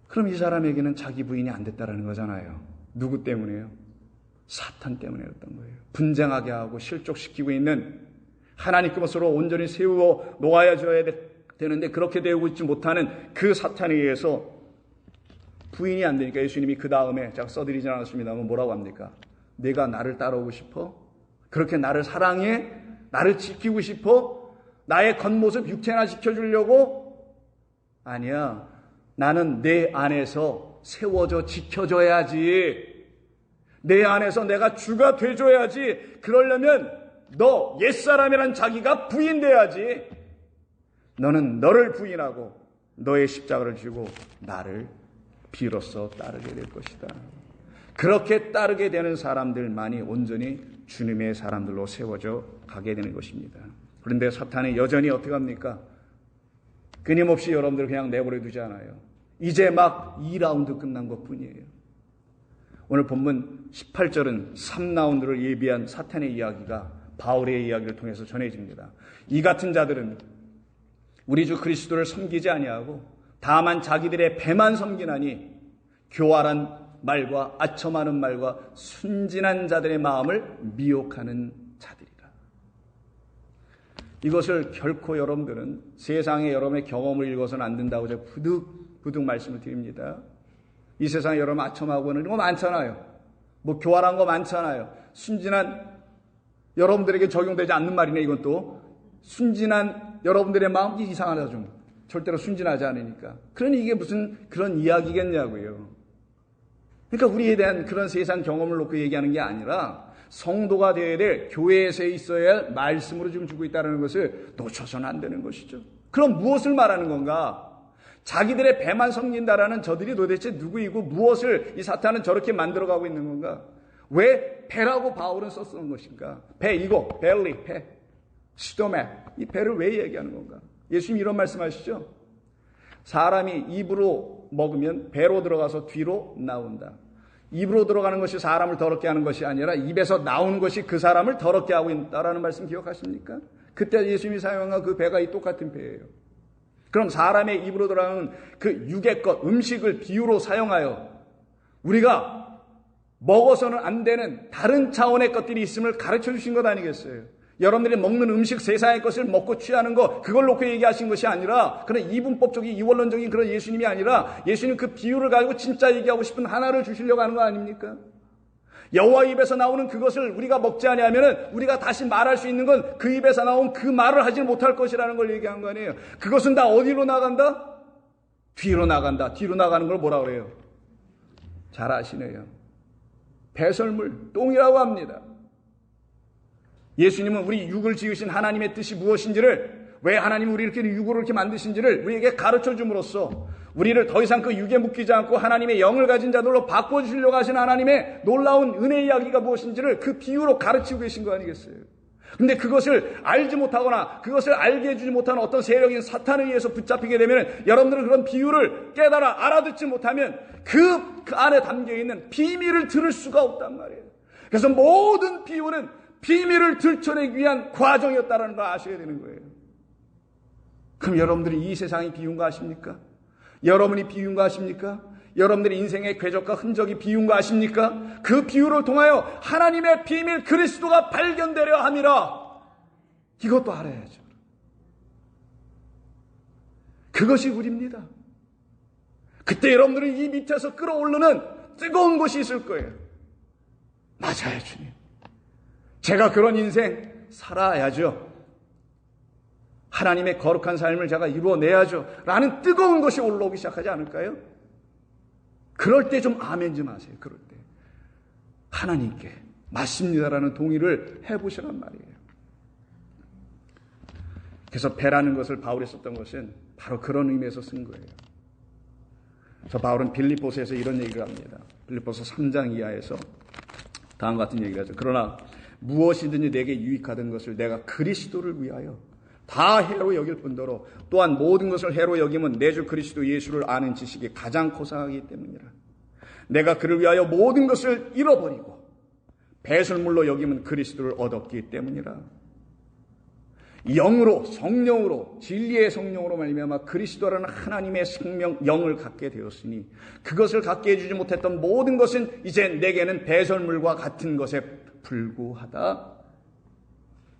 그럼 이 사람에게는 자기 부인이 안 됐다라는 거잖아요. 누구 때문에요? 사탄 때문에였던 거예요. 분쟁하게 하고 실족시키고 있는 하나님 것으로 온전히 세우어 놓아야줘야 되는데 그렇게 되고 있지 못하는 그 사탄에 의해서 부인이 안 되니까 예수님이 그 다음에 제가 써드리진 않았습니다만 뭐라고 합니까? 내가 나를 따라오고 싶어? 그렇게 나를 사랑해? 나를 지키고 싶어? 나의 겉모습 육체나 지켜주려고? 아니야. 나는 내 안에서 세워져 지켜줘야지. 내 안에서 내가 주가 돼줘야지. 그러려면 너 옛사람이란 자기가 부인돼야지. 너는 너를 부인하고 너의 십자가를 지고 나를 비로소 따르게 될 것이다. 그렇게 따르게 되는 사람들만이 온전히 주님의 사람들로 세워져 가게 되는 것입니다. 그런데 사탄이 여전히 어떻게 합니까? 끊임없이 여러분들 그냥 내버려 두지 않아요. 이제 막 2라운드 끝난 것 뿐이에요. 오늘 본문 18절은 3라운드를 예비한 사탄의 이야기가 바울의 이야기를 통해서 전해집니다. 이 같은 자들은 우리 주 그리스도를 섬기지 아니하고 다만 자기들의 배만 섬기나니 교활한 말과 아첨하는 말과 순진한 자들의 마음을 미혹하는 자들이라. 이것을 결코 여러분들은 세상에 여러분의 경험을 읽어서는 안 된다고 제가 부득 말씀을 드립니다. 이 세상에 여러분 아첨하고 이런 거 많잖아요. 뭐 교활한 거 많잖아요. 순진한, 여러분들에게 적용되지 않는 말이네. 이건 또 순진한 여러분들의 마음이 이상하다. 좀 절대로 순진하지 않으니까. 그러니 이게 무슨 그런 이야기겠냐고요. 그러니까 우리에 대한 그런 세상 경험을 놓고 얘기하는 게 아니라 성도가 되어야 될, 교회에서 있어야 할 말씀으로 지금 주고 있다는 것을 놓쳐서는 안 되는 것이죠. 그럼 무엇을 말하는 건가? 자기들의 배만 섬긴다라는 저들이 도대체 누구이고 무엇을 이 사탄은 저렇게 만들어가고 있는 건가? 왜 배라고 바울은 썼던 것인가? 배, 이거, 벨리, 배, 스토맥, 이 배를 왜 얘기하는 건가? 예수님 이런 말씀하시죠? 사람이 입으로 먹으면 배로 들어가서 뒤로 나온다. 입으로 들어가는 것이 사람을 더럽게 하는 것이 아니라 입에서 나오는 것이 그 사람을 더럽게 하고 있다라는 말씀 기억하십니까? 그때 예수님이 사용한 그 배가 이 똑같은 배예요. 그럼 사람의 입으로 들어가는 그 육의 것, 음식을 비유로 사용하여 우리가 먹어서는 안 되는 다른 차원의 것들이 있음을 가르쳐 주신 것 아니겠어요? 여러분들이 먹는 음식, 세상의 것을 먹고 취하는 거, 그걸 놓고 얘기하신 것이 아니라, 그런 이분법적인, 이원론적인 그런 예수님이 아니라, 예수님 그 비유를 가지고 진짜 얘기하고 싶은 하나를 주시려고 하는 거 아닙니까? 여호와 입에서 나오는 그것을 우리가 먹지 아니하면은 우리가 다시 말할 수 있는 건 그 입에서 나온 그 말을 하지 못할 것이라는 걸 얘기한 거 아니에요. 그것은 다 어디로 나간다? 뒤로 나간다. 뒤로 나가는 걸 뭐라 그래요? 잘 아시네요. 배설물, 똥이라고 합니다. 예수님은 우리 육을 지으신 하나님의 뜻이 무엇인지를, 왜 하나님이 우리 이렇게 육으로 이렇게 만드신지를 우리에게 가르쳐 줌으로써 우리를 더 이상 그 육에 묶이지 않고 하나님의 영을 가진 자들로 바꿔주시려고 하신 하나님의 놀라운 은혜 이야기가 무엇인지를 그 비유로 가르치고 계신 거 아니겠어요? 근데 그것을 알지 못하거나 그것을 알게 해주지 못하는 어떤 세력인 사탄에 의해서 붙잡히게 되면 여러분들은 그런 비유를 깨달아 알아듣지 못하면 그 안에 담겨있는 비밀을 들을 수가 없단 말이에요. 그래서 모든 비유는 비밀을 들춰내기 위한 과정이었다는 걸 아셔야 되는 거예요. 그럼 여러분들이 이 세상이 비유인 거 아십니까? 여러분이 비유인 거 아십니까? 여러분들의 인생의 궤적과 흔적이 비유인 거 아십니까? 그 비유를 통하여 하나님의 비밀 그리스도가 발견되려 함이라. 이것도 알아야죠. 그것이 우리입니다. 그때 여러분들은 이 밑에서 끓어오르는 뜨거운 것이 있을 거예요. 맞아요, 주님. 제가 그런 인생 살아야죠. 하나님의 거룩한 삶을 제가 이루어내야죠. 라는 뜨거운 것이 올라오기 시작하지 않을까요? 그럴 때 좀 아멘 좀 하세요. 그럴 때. 하나님께 맞습니다라는 동의를 해보시란 말이에요. 그래서 배라는 것을 바울이 썼던 것은 바로 그런 의미에서 쓴 거예요. 그래서 바울은 빌립보서에서 이런 얘기를 합니다. 빌립보서 3장 이하에서 다음과 같은 얘기를 하죠. 그러나 무엇이든지 내게 유익하던 것을 내가 그리스도를 위하여 다 해로 여길 뿐더러 또한 모든 것을 해로 여김은 내 주 그리스도 예수를 아는 지식이 가장 고상하기 때문이라. 내가 그를 위하여 모든 것을 잃어버리고 배설물로 여김은 그리스도를 얻었기 때문이라. 영으로, 성령으로, 진리의 성령으로 말미암아 그리스도라는 하나님의 생명, 영을 갖게 되었으니 그것을 갖게 해주지 못했던 모든 것은 이제 내게는 배설물과 같은 것에 불구하다.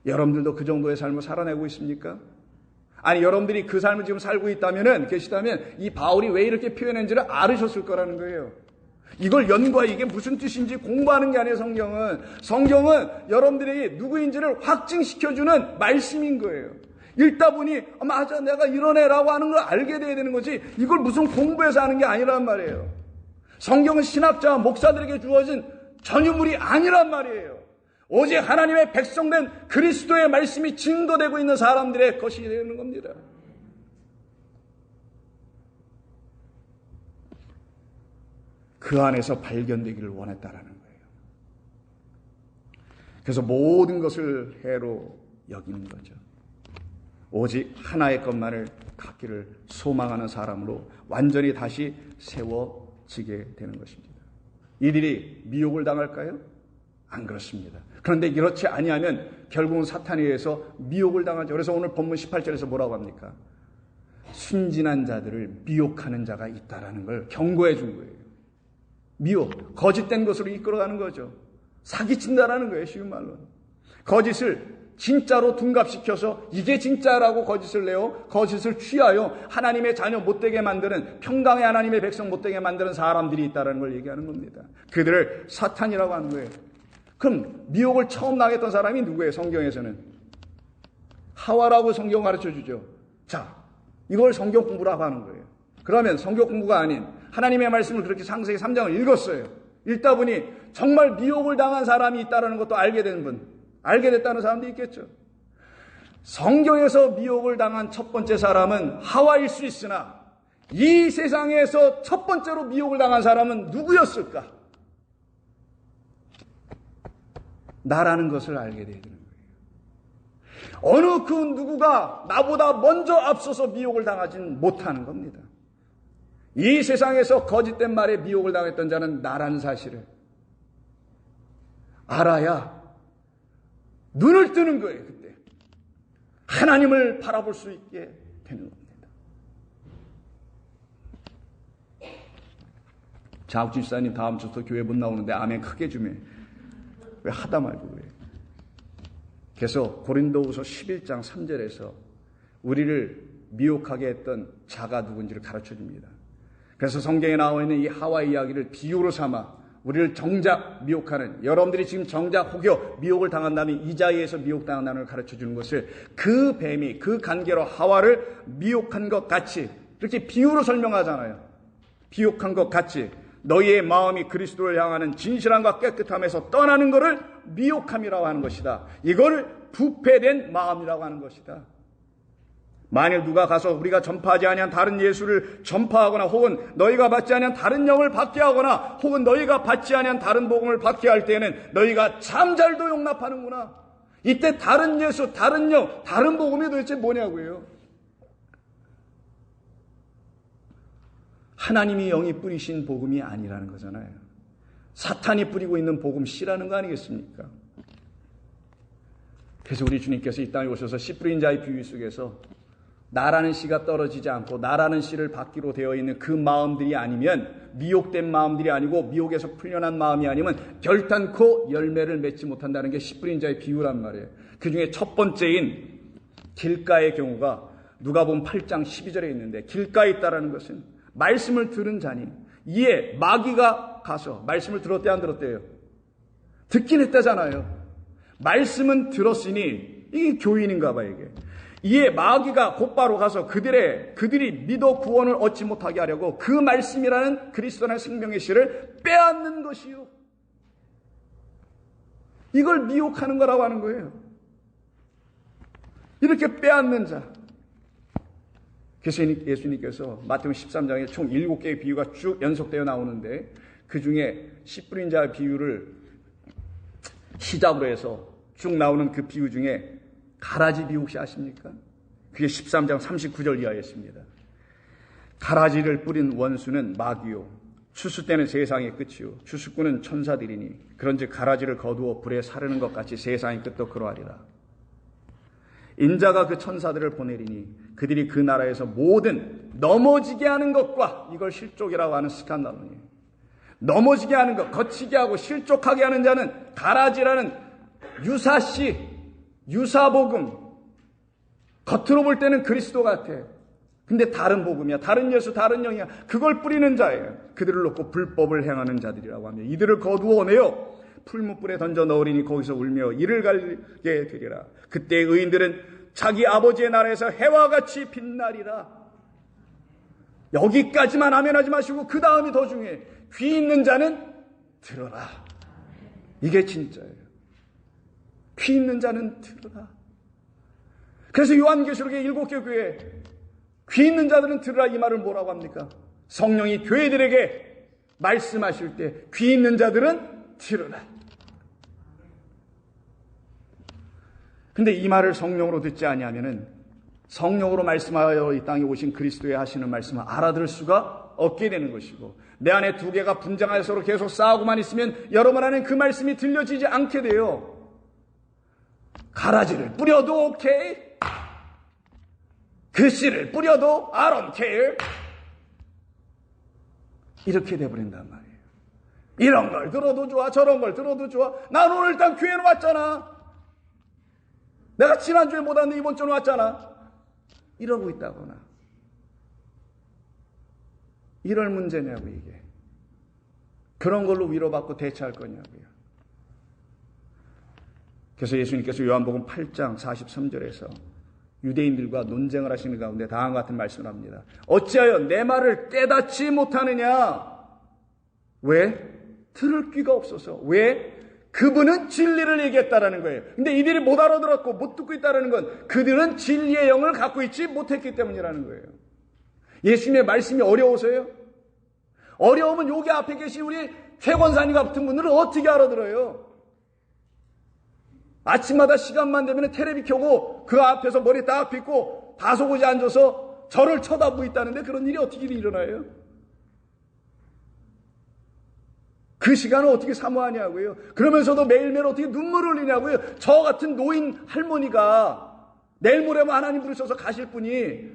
여러분들도 그 정도의 삶을 살아내고 있습니까? 아니, 여러분들이 그 삶을 지금 살고 계시다면 이 바울이 왜 이렇게 표현했는지를 알으셨을 거라는 거예요. 이걸 연구하, 이게 무슨 뜻인지 공부하는 게 아니에요. 성경은 여러분들이 누구인지를 확증시켜주는 말씀인 거예요. 읽다 보니 맞아, 내가 이런 애라고 하는 걸 알게 돼야 되는 거지, 이걸 무슨 공부해서 하는 게 아니란 말이에요. 성경은 신학자와 목사들에게 주어진 전유물이 아니란 말이에요. 오직 하나님의 백성된 그리스도의 말씀이 증거되고 있는 사람들의 것이 되는 겁니다. 그 안에서 발견되기를 원했다라는 거예요. 그래서 모든 것을 해로 여기는 거죠. 오직 하나의 것만을 갖기를 소망하는 사람으로 완전히 다시 세워지게 되는 것입니다. 이들이 미혹을 당할까요? 안 그렇습니다. 그런데 그렇지 아니하면 결국은 사탄에 의해서 미혹을 당하죠. 그래서 오늘 본문 18절에서 뭐라고 합니까? 순진한 자들을 미혹하는 자가 있다라는 걸 경고해 준 거예요. 미혹, 거짓된 것으로 이끌어가는 거죠. 사기친다라는 거예요, 쉬운 말로. 거짓을 진짜로 둔갑시켜서 이게 진짜라고 거짓을 내어 거짓을 취하여 하나님의 자녀 못되게 만드는, 평강의 하나님의 백성 못되게 만드는 사람들이 있다는 걸 얘기하는 겁니다. 그들을 사탄이라고 하는 거예요. 그럼 미혹을 처음 당했던 사람이 누구예요? 성경에서는 하와라고 성경 가르쳐 주죠. 자, 이걸 성경 공부라고 하는 거예요. 그러면 성경 공부가 아닌 하나님의 말씀을 그렇게 창세기 3장을 읽었어요. 읽다 보니 정말 미혹을 당한 사람이 있다는 것도 알게 된 분, 알게 됐다는 사람도 있겠죠. 성경에서 미혹을 당한 첫 번째 사람은 하와일 수 있으나 이 세상에서 첫 번째로 미혹을 당한 사람은 누구였을까? 나라는 것을 알게 되는 거예요. 어느 그 누구가 나보다 먼저 앞서서 미혹을 당하진 못하는 겁니다. 이 세상에서 거짓된 말에 미혹을 당했던 자는 나라는 사실을 알아야 눈을 뜨는 거예요. 그때 하나님을 바라볼 수 있게 되는 겁니다. 자욱진 집사님 다음 주부터 교회 못 나오는데 아멘 크게 주며 왜 하다 말고 그래요. 그래서 고린도후서 11장 3절에서 우리를 미혹하게 했던 자가 누군지를 가르쳐 줍니다. 그래서 성경에 나와 있는 이 하와 이야기를 비유로 삼아 우리를 정작 미혹하는, 여러분들이 지금 정작 혹여 미혹을 당한다면 이 자리에서 미혹당한다는 걸 가르쳐 주는 것을 그 뱀이 그 관계로 하와를 미혹한 것 같이 이렇게 비유로 설명하잖아요. 비혹한 것 같이 너희의 마음이 그리스도를 향하는 진실함과 깨끗함에서 떠나는 것을 미혹함이라고 하는 것이다. 이걸 부패된 마음이라고 하는 것이다. 만일 누가 가서 우리가 전파하지 아니한 다른 예수를 전파하거나 혹은 너희가 받지 아니한 다른 영을 받게 하거나 혹은 너희가 받지 아니한 다른 복음을 받게 할 때에는 너희가 잠잘도 용납하는구나. 이때 다른 예수, 다른 영, 다른 복음이 도대체 뭐냐고요. 하나님이 영이 뿌리신 복음이 아니라는 거잖아요. 사탄이 뿌리고 있는 복음 씨라는 거 아니겠습니까? 그래서 우리 주님께서 이 땅에 오셔서 씨 뿌린 자의 비유 속에서 나라는 씨가 떨어지지 않고 나라는 씨를 받기로 되어 있는 그 마음들이 아니면, 미혹된 마음들이 아니고 미혹에서 풀려난 마음이 아니면 결단코 열매를 맺지 못한다는 게 씨 뿌린 자의 비유란 말이에요. 그 중에 첫 번째인 길가의 경우가 누가복음 8장 12절에 있는데, 길가에 있다라는 것은 말씀을 들은 자니, 이에 마귀가 가서 말씀을 들었대 안 들었대요? 듣긴 했다잖아요. 말씀은 들었으니 이게 교인인가 봐. 이게 이에 마귀가 곧바로 가서 그들이 믿어 구원을 얻지 못하게 하려고 그 말씀이라는 그리스도의 생명의 씨를 빼앗는 것이요. 이걸 미혹하는 거라고 하는 거예요. 이렇게 빼앗는 자. 그래서 예수님께서 마태복음 13장에 총 7개의 비유가 쭉 연속되어 나오는데, 그 중에 씨 뿌린 자 비유를 시작으로 해서 쭉 나오는 그 비유 중에 가라지 비유 혹시 아십니까? 그게 13장 39절 이하에 있습니다. 가라지를 뿌린 원수는 마귀요, 추수 때는 세상의 끝이요, 추수꾼은 천사들이니 그런즉 가라지를 거두어 불에 사르는 것 같이 세상의 끝도 그러하리라. 인자가 그 천사들을 보내리니 그들이 그 나라에서 모든 넘어지게 하는 것과, 이걸 실족이라고 하는 스칸달론이에요. 넘어지게 하는 것, 거치게 하고 실족하게 하는 자는 가라지라는 유사시, 유사복음, 겉으로 볼 때는 그리스도 같아. 근데 다른 복음이야, 다른 예수, 다른 영이야. 그걸 뿌리는 자예요. 그들을 놓고 불법을 행하는 자들이라고 하며 이들을 거두어내어 풀무불에 던져 넣으리니 거기서 울며 이를 갈게 되리라. 그때 의인들은 자기 아버지의 나라에서 해와 같이 빛나리라. 여기까지만 아멘하지 마시고 그 다음이 더 중요해. 귀 있는 자는 들어라. 이게 진짜예요. 귀 있는 자는 들어라. 그래서 요한계시록의 7개 교회, 귀 있는 자들은 들으라, 이 말을 뭐라고 합니까? 성령이 교회들에게 말씀하실 때 귀 있는 자들은 들으라. 근데 이 말을 성령으로 듣지 아니하면은 성령으로 말씀하여 이 땅에 오신 그리스도의 하시는 말씀을 알아들을 수가 없게 되는 것이고, 내 안에 두 개가 분쟁하여 서로 계속 싸우고만 있으면 여러분 안에 그 말씀이 들려지지 않게 돼요. 가라지를 뿌려도 오케이. 그 씨를 뿌려도 I don't care. 이렇게 돼버린단 말이에요. 이런 걸 들어도 좋아, 저런 걸 들어도 좋아. 난 오늘 일단 교회로 왔잖아. 내가 지난주에 못 왔는데 이번 주에 왔잖아. 이러고 있다거나. 이럴 문제냐고 이게. 그런 걸로 위로받고 대처할 거냐고요. 그래서 예수님께서 요한복음 8장 43절에서 유대인들과 논쟁을 하시는 가운데 다음과 같은 말씀을 합니다. 어찌하여 내 말을 깨닫지 못하느냐? 왜? 들을 귀가 없어서. 왜? 그분은 진리를 얘기했다라는 거예요. 근데 이들이 못 알아들었고 못 듣고 있다라는 건 그들은 진리의 영을 갖고 있지 못했기 때문이라는 거예요. 예수님의 말씀이 어려워서요? 어려우면 여기 앞에 계신 우리 최권사님 같은 분들은 어떻게 알아들어요? 아침마다 시간만 되면 테레비 켜고 그 앞에서 머리 딱 빗고 다소곳이 앉아서 저를 쳐다보고 있다는데 그런 일이 어떻게 일어나요? 그 시간을 어떻게 사모하냐고요? 그러면서도 매일매일 어떻게 눈물을 흘리냐고요? 저 같은 노인 할머니가 내일 모레면 하나님 부르셔서 가실 분이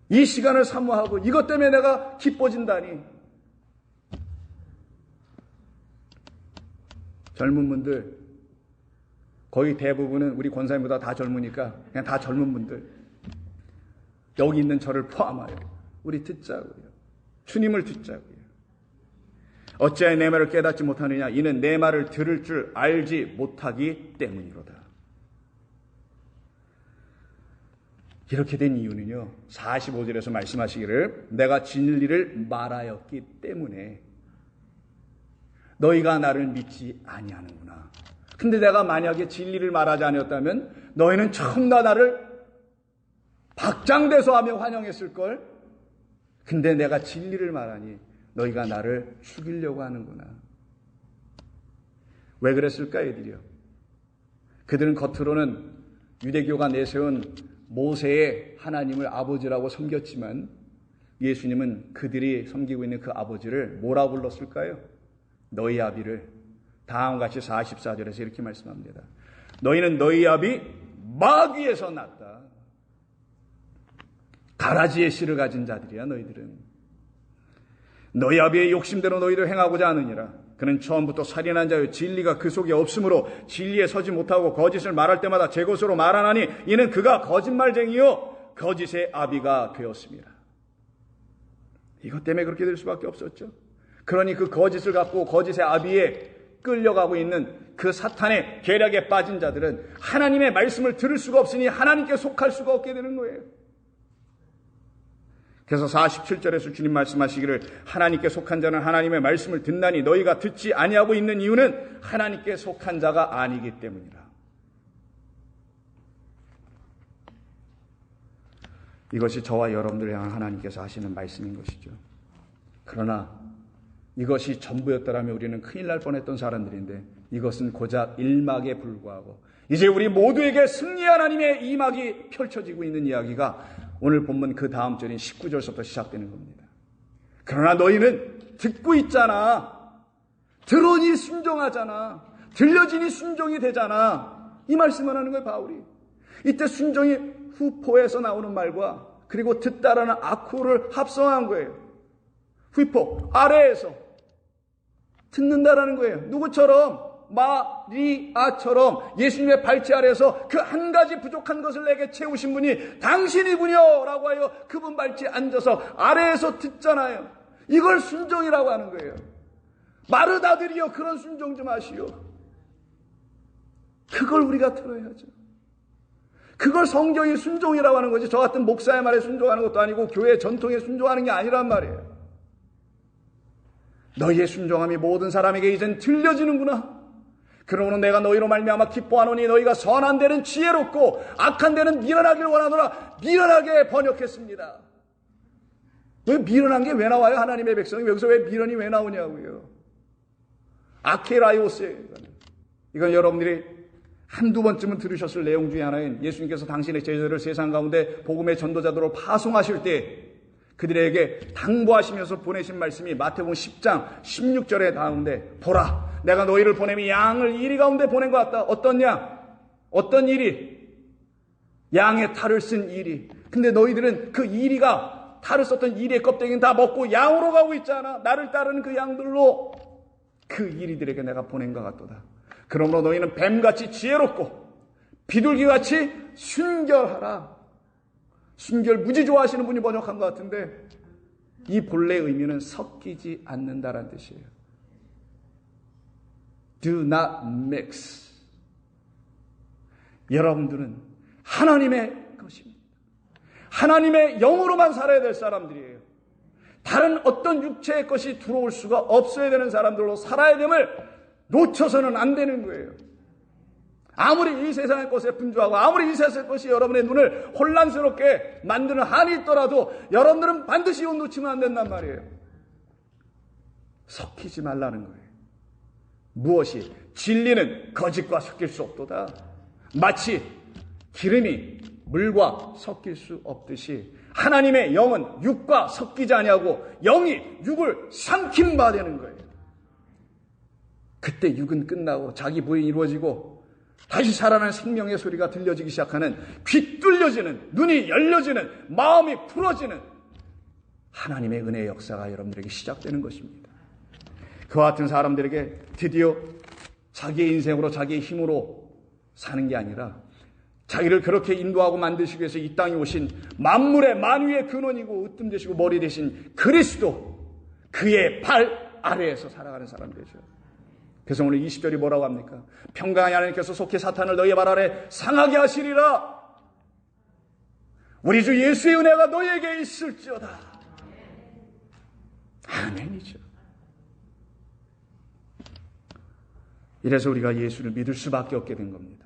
이 시간을 사모하고 이것 때문에 내가 기뻐진다니. 젊은 분들 거의 대부분은 우리 권사님보다 다 젊으니까 그냥 다 젊은 분들 여기 있는 저를 포함하여 우리 듣자고요. 주님을 듣자고요. 어찌하여 내 말을 깨닫지 못하느냐? 이는 내 말을 들을 줄 알지 못하기 때문이로다. 이렇게 된 이유는요. 45절에서 말씀하시기를 내가 진리를 말하였기 때문에 너희가 나를 믿지 아니하는구나. 근데 내가 만약에 진리를 말하지 않았다면 너희는 처음 나를 박장대소 하며 환영했을걸. 근데 내가 진리를 말하니 너희가 나를 죽이려고 하는구나. 왜 그랬을까 이들이요? 그들은 겉으로는 유대교가 내세운 모세의 하나님을 아버지라고 섬겼지만 예수님은 그들이 섬기고 있는 그 아버지를 뭐라고 불렀을까요? 너희 아비를 다음과 같이 44절에서 이렇게 말씀합니다. 너희는 너희 아비 마귀에서 났다. 가라지의 씨를 가진 자들이야 너희들은. 너희 아비의 욕심대로 너희도 행하고자 하느니라. 그는 처음부터 살인한 자요 진리가 그 속에 없으므로 진리에 서지 못하고 거짓을 말할 때마다 제 것으로 말하나니 이는 그가 거짓말쟁이요 거짓의 아비가 되었습니다. 이것 때문에 그렇게 될 수밖에 없었죠. 그러니 그 거짓을 갖고 거짓의 아비에 끌려가고 있는 그 사탄의 계략에 빠진 자들은 하나님의 말씀을 들을 수가 없으니 하나님께 속할 수가 없게 되는 거예요. 그래서 47절에서 주님 말씀하시기를 하나님께 속한 자는 하나님의 말씀을 듣나니 너희가 듣지 아니하고 있는 이유는 하나님께 속한 자가 아니기 때문이라. 이것이 저와 여러분들을 향한 하나님께서 하시는 말씀인 것이죠. 그러나 이것이 전부였더라면 우리는 큰일 날 뻔했던 사람들인데 이것은 고작 일막에 불과하고 이제 우리 모두에게 승리 하나님의 이막이 펼쳐지고 있는 이야기가 오늘 본문 그 다음 절인 19절부터 시작되는 겁니다. 그러나 너희는 듣고 있잖아. 들으니 순종하잖아. 들려지니 순종이 되잖아. 이 말씀을 하는 거예요, 바울이. 이때 순종이 후포에서 나오는 말과 그리고 듣다라는 아쿠를 합성한 거예요. 후포, 아래에서. 듣는다라는 거예요. 누구처럼? 마리아처럼 예수님의 발치 아래에서 그 한 가지 부족한 것을 내게 채우신 분이 당신이군요 라고 하여 그분 발치에 앉아서 아래에서 듣잖아요. 이걸 순종이라고 하는 거예요. 마르다들이여 그런 순종 좀 하시오. 그걸 우리가 들어야죠. 그걸 성경이 순종이라고 하는 거지 저 같은 목사의 말에 순종하는 것도 아니고 교회 전통에 순종하는 게 아니란 말이에요. 너희의 순종함이 모든 사람에게 이젠 들려지는구나. 그러므로 내가 너희로 말미암아 기뻐하노니 너희가 선한 데는 지혜롭고 악한 데는 미련하길 원하노라. 미련하게 번역했습니다. 왜 미련한 게 왜 나와요? 하나님의 백성이 여기서 왜 미련이 왜 나오냐고요. 아케라이오스예요. 이건 여러분들이 한두 번쯤은 들으셨을 내용 중에 하나인 예수님께서 당신의 제자들을 세상 가운데 복음의 전도자들로 파송하실 때 그들에게 당부하시면서 보내신 말씀이 마태복음 10장 16절에 나오는데, 보라, 내가 너희를 보내면 양을 이리 가운데 보낸 것 같다. 어떤 양? 어떤 이리? 양의 탈을 쓴 이리. 근데 너희들은 그 이리가, 탈을 썼던 이리의 껍데기는 다 먹고 양으로 가고 있잖아. 나를 따르는 그 양들로 그 이리들에게 내가 보낸 것 같도다. 그러므로 너희는 뱀같이 지혜롭고 비둘기같이 순결하라. 순결 무지 좋아하시는 분이 번역한 것 같은데, 이 본래 의미는 섞이지 않는다라는 뜻이에요. Do not mix. 여러분들은 하나님의 것입니다. 하나님의 영으로만 살아야 될 사람들이에요. 다른 어떤 육체의 것이 들어올 수가 없어야 되는 사람들로 살아야 됨을 놓쳐서는 안 되는 거예요. 아무리 이 세상의 것에 분주하고 아무리 이 세상의 것이 여러분의 눈을 혼란스럽게 만드는 한이 있더라도 여러분들은 반드시 이거 놓치면 안 된단 말이에요. 섞이지 말라는 거예요. 무엇이? 진리는 거짓과 섞일 수 없도다. 마치 기름이 물과 섞일 수 없듯이 하나님의 영은 육과 섞이지 아니하고 영이 육을 삼킨 바 되는 거예요. 그때 육은 끝나고 자기 부인이 이루어지고 다시 살아나는 생명의 소리가 들려지기 시작하는, 귀 뚫려지는, 눈이 열려지는, 마음이 풀어지는 하나님의 은혜의 역사가 여러분들에게 시작되는 것입니다. 그와 같은 사람들에게 드디어 자기의 인생으로 자기의 힘으로 사는 게 아니라 자기를 그렇게 인도하고 만드시기 위해서 이 땅에 오신 만물의 만유의 근원이고 으뜸 되시고 머리 되신 그리스도, 그의 발 아래에서 살아가는 사람들이죠. 그래서 오늘 20절이 뭐라고 합니까? 평강의 하나님께서 속히 사탄을 너희의 발 아래 상하게 하시리라. 우리 주 예수의 은혜가 너희에게 있을지어다. 아멘이죠. 이래서 우리가 예수를 믿을 수밖에 없게 된 겁니다.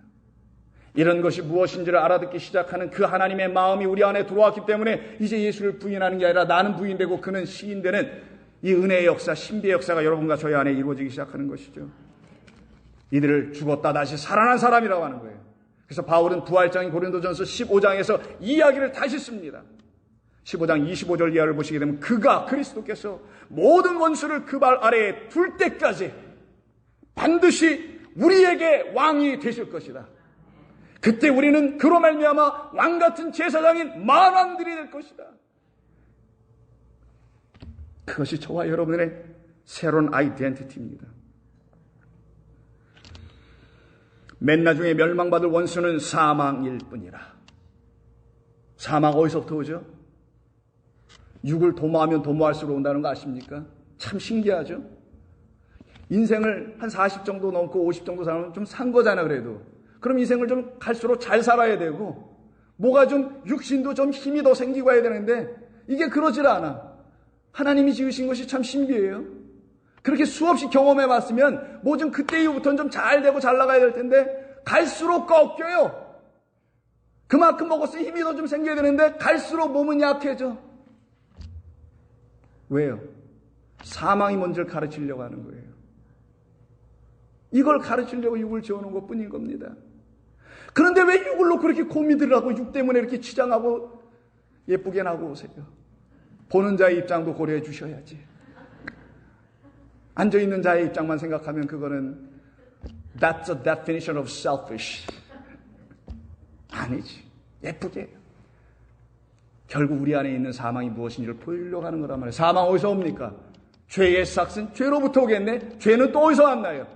이런 것이 무엇인지를 알아듣기 시작하는 그 하나님의 마음이 우리 안에 들어왔기 때문에 이제 예수를 부인하는 게 아니라 나는 부인되고 그는 시인되는 이 은혜의 역사, 신비의 역사가 여러분과 저희 안에 이루어지기 시작하는 것이죠. 이들을 죽었다 다시 살아난 사람이라고 하는 거예요. 그래서 바울은 부활장인 고린도전서 15장에서 이 이야기를 다시 씁니다. 15장 25절 이하를 보시게 되면 그가, 그리스도께서 모든 원수를 그 발 아래에 둘 때까지 반드시 우리에게 왕이 되실 것이다. 그때 우리는 그로 말미암아 왕같은 제사장인 만왕들이 될 것이다. 그것이 저와 여러분의 새로운 아이덴티티입니다. 맨 나중에 멸망받을 원수는 사망일 뿐이라. 사망 어디서부터 오죠? 육을 도모하면 도모할수록 온다는 거 아십니까? 참 신기하죠? 인생을 한 40 정도 넘고 50 정도 살면 좀 산 거잖아, 그래도. 그럼 인생을 좀 갈수록 잘 살아야 되고, 뭐가 좀 육신도 좀 힘이 더 생기고 해야 되는데, 이게 그러질 않아. 하나님이 지으신 것이 참 신비해요. 그렇게 수없이 경험해 봤으면 뭐 좀 그때 이후부터는 좀 잘 되고 잘 나가야 될 텐데 갈수록 꺾여요. 그만큼 먹었으니 힘이 더 좀 생겨야 되는데 갈수록 몸은 약해져. 왜요? 사망이 뭔지를 가르치려고 하는 거예요. 이걸 가르치려고 육을 지어놓은 것뿐인 겁니다. 그런데 왜 육을 놓고 그렇게 고민들을 하고 육 때문에 이렇게 치장하고 예쁘게 나고 오세요? 보는 자의 입장도 고려해 주셔야지. 앉아있는 자의 입장만 생각하면 그거는 That's a definition of selfish. 아니지. 예쁘게. 결국 우리 안에 있는 사망이 무엇인지를 보이려고 하는 거란 말이에요. 사망 어디서 옵니까? 죄의 삭은 죄로부터 오겠네. 죄는 또 어디서 왔나요?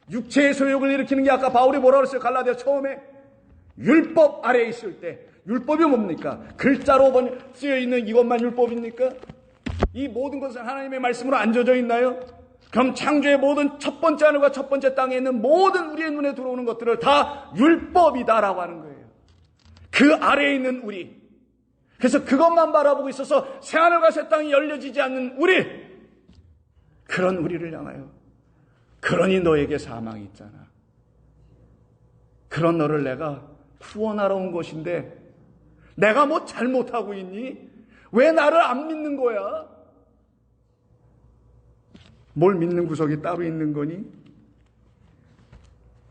육체의 소욕을 일으키는 게 아까 바울이 뭐라고 했어요? 갈라디아 처음에 율법 아래에 있을 때. 율법이 뭡니까? 글자로 쓰여있는 이것만 율법입니까? 이 모든 것은 하나님의 말씀으로 안 져져 있나요? 그럼 창조의 모든 첫 번째 하늘과 첫 번째 땅에 있는 모든 우리의 눈에 들어오는 것들을 다 율법이다라고 하는 거예요. 그 아래에 있는 우리. 그래서 그것만 바라보고 있어서 새하늘과 새 땅이 열려지지 않는 우리. 그런 우리를 향하여 그러니 너에게 사망이 있잖아. 그런 너를 내가 구원하러 온 것인데 내가 뭐 잘못하고 있니? 왜 나를 안 믿는 거야? 뭘 믿는 구석이 따로 있는 거니?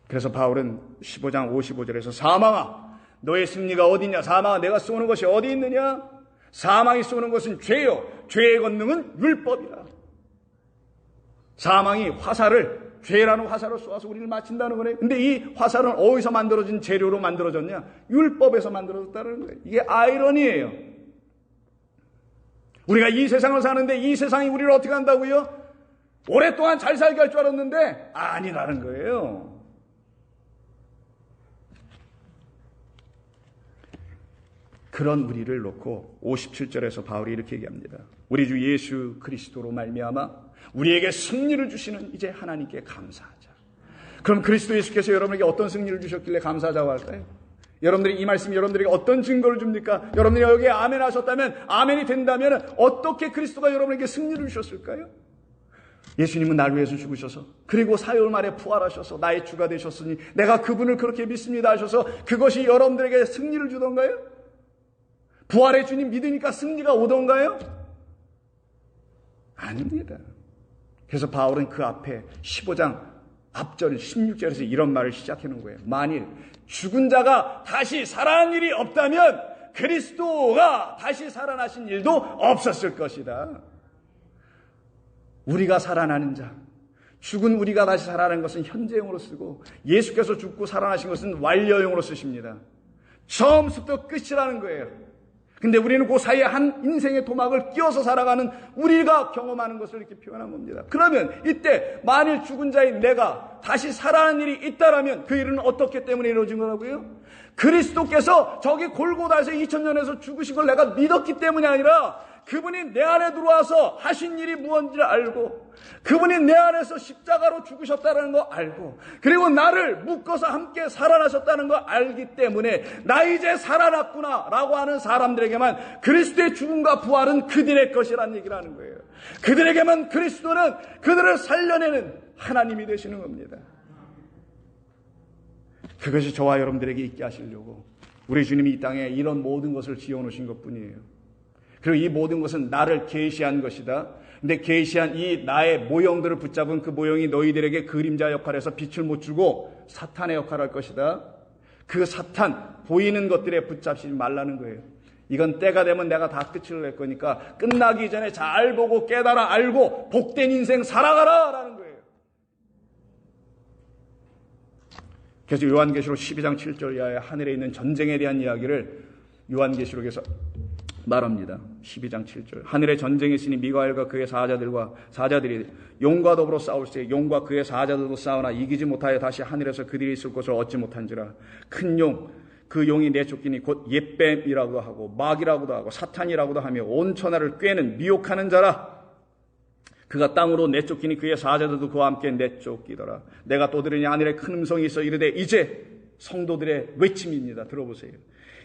그래서 바울은 15장 55절에서 사망아 너의 승리가 어디냐? 사망아 내가 쏘는 것이 어디 있느냐? 사망이 쏘는 것은 죄요, 죄의 권능은 율법이라. 사망이 죄라는 화살을 쏘아서 우리를 맞춘다는 거네. 근데 이 화살은 어디서 만들어진 재료로 만들어졌냐? 율법에서 만들어졌다는 거예요. 이게 아이러니예요. 우리가 이 세상을 사는데 이 세상이 우리를 어떻게 한다고요? 오랫동안 잘 살게 할 줄 알았는데 아니라는 거예요. 그런 우리를 놓고 57절에서 바울이 이렇게 얘기합니다. 우리 주 예수 그리스도로 말미암아 우리에게 승리를 주시는 이제 하나님께 감사하자. 그럼 그리스도 예수께서 여러분에게 어떤 승리를 주셨길래 감사하자고 할까요? 여러분들이 이 말씀이 여러분들에게 어떤 증거를 줍니까? 여러분들이 여기에 아멘 하셨다면, 아멘이 된다면 어떻게 그리스도가 여러분에게 승리를 주셨을까요? 예수님은 나를 위해서 죽으셔서, 그리고 사흘 만에 부활하셔서 나의 주가 되셨으니 내가 그분을 그렇게 믿습니다 하셔서 그것이 여러분들에게 승리를 주던가요? 부활의 주님 믿으니까 승리가 오던가요? 아닙니다. 그래서 바울은 그 앞에 15장 앞절 16절에서 이런 말을 시작해 놓은 거예요. 만일 죽은 자가 다시 살아난 일이 없다면 그리스도가 다시 살아나신 일도 없었을 것이다. 우리가 살아나는 자, 죽은 우리가 다시 살아나는 것은 현재형으로 쓰고 예수께서 죽고 살아나신 것은 완료형으로 쓰십니다. 처음부터 끝이라는 거예요. 근데 우리는 그 사이에 한 인생의 토막을 끼워서 살아가는 우리가 경험하는 것을 이렇게 표현한 겁니다. 그러면 이때 만일 죽은 자인 내가 다시 살아나는 일이 있다라면 그 일은 어떻기 때문에 이루어진 거라고요? 그리스도께서 저기 골고다에서 2000년에서 죽으신 걸 내가 믿었기 때문이 아니라 그분이 내 안에 들어와서 하신 일이 무엇인지를 알고 그분이 내 안에서 십자가로 죽으셨다는 거 알고 그리고 나를 묶어서 함께 살아나셨다는 거 알기 때문에 나 이제 살아났구나 라고 하는 사람들에게만 그리스도의 죽음과 부활은 그들의 것이라는 얘기를 하는 거예요. 그들에게만 그리스도는 그들을 살려내는 하나님이 되시는 겁니다. 그것이 저와 여러분들에게 있게 하시려고 우리 주님이 이 땅에 이런 모든 것을 지어놓으신 것뿐이에요. 그리고 이 모든 것은 나를 계시한 것이다. 근데 계시한 이 나의 모형들을 붙잡은 그 모형이 너희들에게 그림자 역할에서 빛을 못 주고 사탄의 역할을 할 것이다. 그 사탄 보이는 것들에 붙잡지 말라는 거예요. 이건 때가 되면 내가 다 끝을 낼 거니까 끝나기 전에 잘 보고 깨달아 알고 복된 인생 살아가라 라는 거예요. 그래서 요한계시록 12장 7절 이하의 하늘에 있는 전쟁에 대한 이야기를 요한계시록에서 말합니다. 12장 7절. 하늘에 전쟁이 있으니 미가엘과 그의 사자들이 용과 더불어 싸울세 용과 그의 사자들도 싸우나 이기지 못하여 다시 하늘에서 그들이 있을 곳을 얻지 못한지라. 큰 용, 그 용이 내쫓기니 곧 옛뱀이라고도 하고 마귀라고도 하고 사탄이라고도 하며 온 천하를 꿰는 미혹하는 자라. 그가 땅으로 내쫓기니 그의 사자들도 그와 함께 내쫓기더라. 내가 또 들으니 하늘에 큰 음성이 있어 이르되 이제 성도들의 외침입니다. 들어보세요.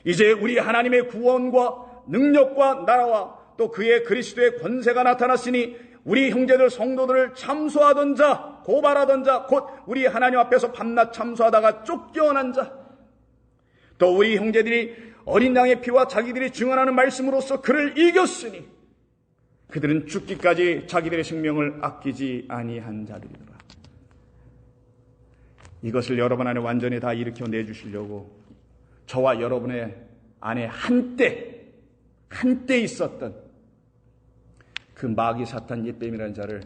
이제 우리 하나님의 구원과 능력과 나라와 또 그의 그리스도의 권세가 나타났으니 우리 형제들 성도들을 참소하던 자 고발하던 자 곧 우리 하나님 앞에서 밤낮 참소하다가 쫓겨난 자 또 우리 형제들이 어린 양의 피와 자기들이 증언하는 말씀으로써 그를 이겼으니 그들은 죽기까지 자기들의 생명을 아끼지 아니한 자들이더라. 이것을 여러분 안에 완전히 다 일으켜 내주시려고 저와 여러분의 안에 한때 있었던 그 마귀 사탄 옛뱀이라는 자를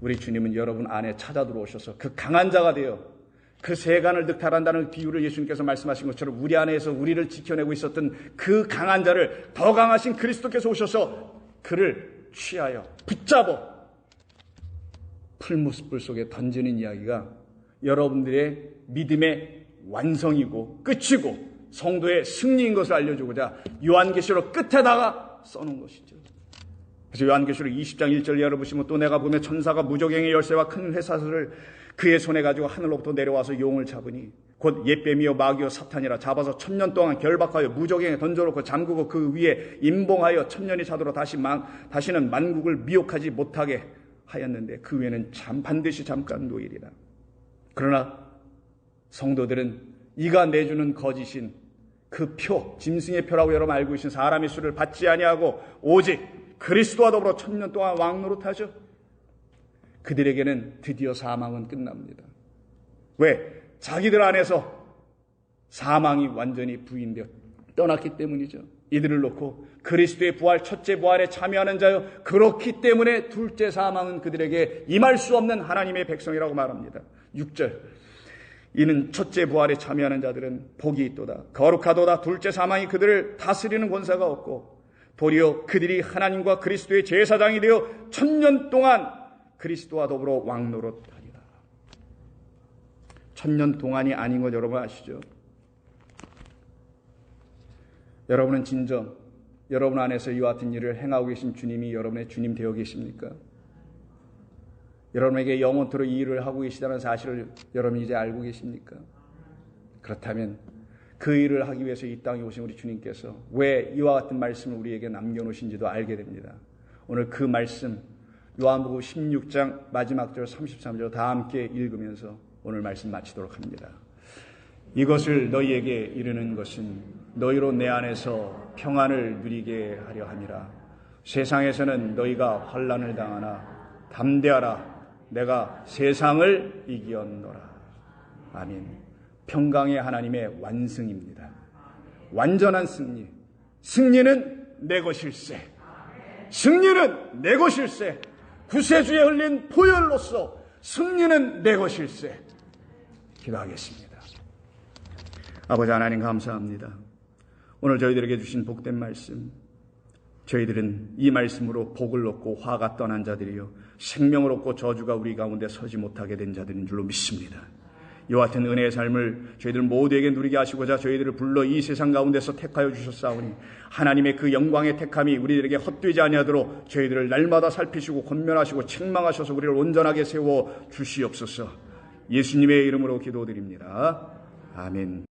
우리 주님은 여러분 안에 찾아 들어오셔서 그 강한 자가 되어 그 세간을 득탈한다는 비유를 예수님께서 말씀하신 것처럼 우리 안에서 우리를 지켜내고 있었던 그 강한 자를 더 강하신 그리스도께서 오셔서 그를 취하여 붙잡아 풀무불 속에 던지는 이야기가 여러분들의 믿음의 완성이고 끝이고 성도의 승리인 것을 알려주고자 요한계시록 끝에다가 써놓은 것이죠. 그래서 요한계시록 20장 1절 열어보시면 또 내가 보며 천사가 무저갱의 열쇠와 큰 회사슬을 그의 손에 가지고 하늘로부터 내려와서 용을 잡으니 곧 옛뱀이요 마귀요 사탄이라 잡아서 1000년 동안 결박하여 무저갱에 던져놓고 잠그고 그 위에 임봉하여 1000년이 차도록 다시는 만국을 미혹하지 못하게 하였는데 그 위에는 반드시 잠깐 노일이라. 그러나 성도들은 이가 내주는 거짓인 그 표, 짐승의 표라고 여러분 알고 계신 사람의 수를 받지 아니하고 오직 그리스도와 더불어 1000년 동안 왕노릇하죠. 그들에게는 드디어 사망은 끝납니다. 왜? 자기들 안에서 사망이 완전히 부인되어 떠났기 때문이죠. 이들을 놓고 그리스도의 부활, 첫째 부활에 참여하는 자요, 그렇기 때문에 둘째 사망은 그들에게 임할 수 없는 하나님의 백성이라고 말합니다. 6절, 이는 첫째 부활에 참여하는 자들은 복이 있도다. 거룩하도다. 둘째 사망이 그들을 다스리는 권세가 없고 도리어 그들이 하나님과 그리스도의 제사장이 되어 1000년 동안 그리스도와 더불어 왕노릇하리라. 1000년 동안이 아닌 것 여러분 아시죠? 여러분은 진정 여러분 안에서 이와 같은 일을 행하고 계신 주님이 여러분의 주님 되어 계십니까? 여러분에게 영원토록 이 일을 하고 계시다는 사실을 여러분이 이제 알고 계십니까? 그렇다면 그 일을 하기 위해서 이 땅에 오신 우리 주님께서 왜 이와 같은 말씀을 우리에게 남겨놓으신지도 알게 됩니다. 오늘 그 말씀 요한복음 16장 마지막 절 33절 다 함께 읽으면서 오늘 말씀 마치도록 합니다. 이것을 너희에게 이르는 것은 너희로 내 안에서 평안을 누리게 하려 함이라. 세상에서는 너희가 환난을 당하나 담대하라. 내가 세상을 이기었노라. 아멘. 평강의 하나님의 완승입니다. 완전한 승리. 승리는 내 것일세. 승리는 내 것일세. 구세주에 흘린 보혈로서 승리는 내 것일세. 기도하겠습니다. 아버지 하나님 감사합니다. 오늘 저희들에게 주신 복된 말씀, 저희들은 이 말씀으로 복을 얻고 화가 떠난 자들이요 생명을 얻고 저주가 우리 가운데 서지 못하게 된 자들인 줄로 믿습니다. 이와 같은 은혜의 삶을 저희들 모두에게 누리게 하시고자 저희들을 불러 이 세상 가운데서 택하여 주셨사오니 하나님의 그 영광의 택함이 우리들에게 헛되지 아니하도록 저희들을 날마다 살피시고 권면하시고 책망하셔서 우리를 온전하게 세워 주시옵소서. 예수님의 이름으로 기도드립니다. 아멘.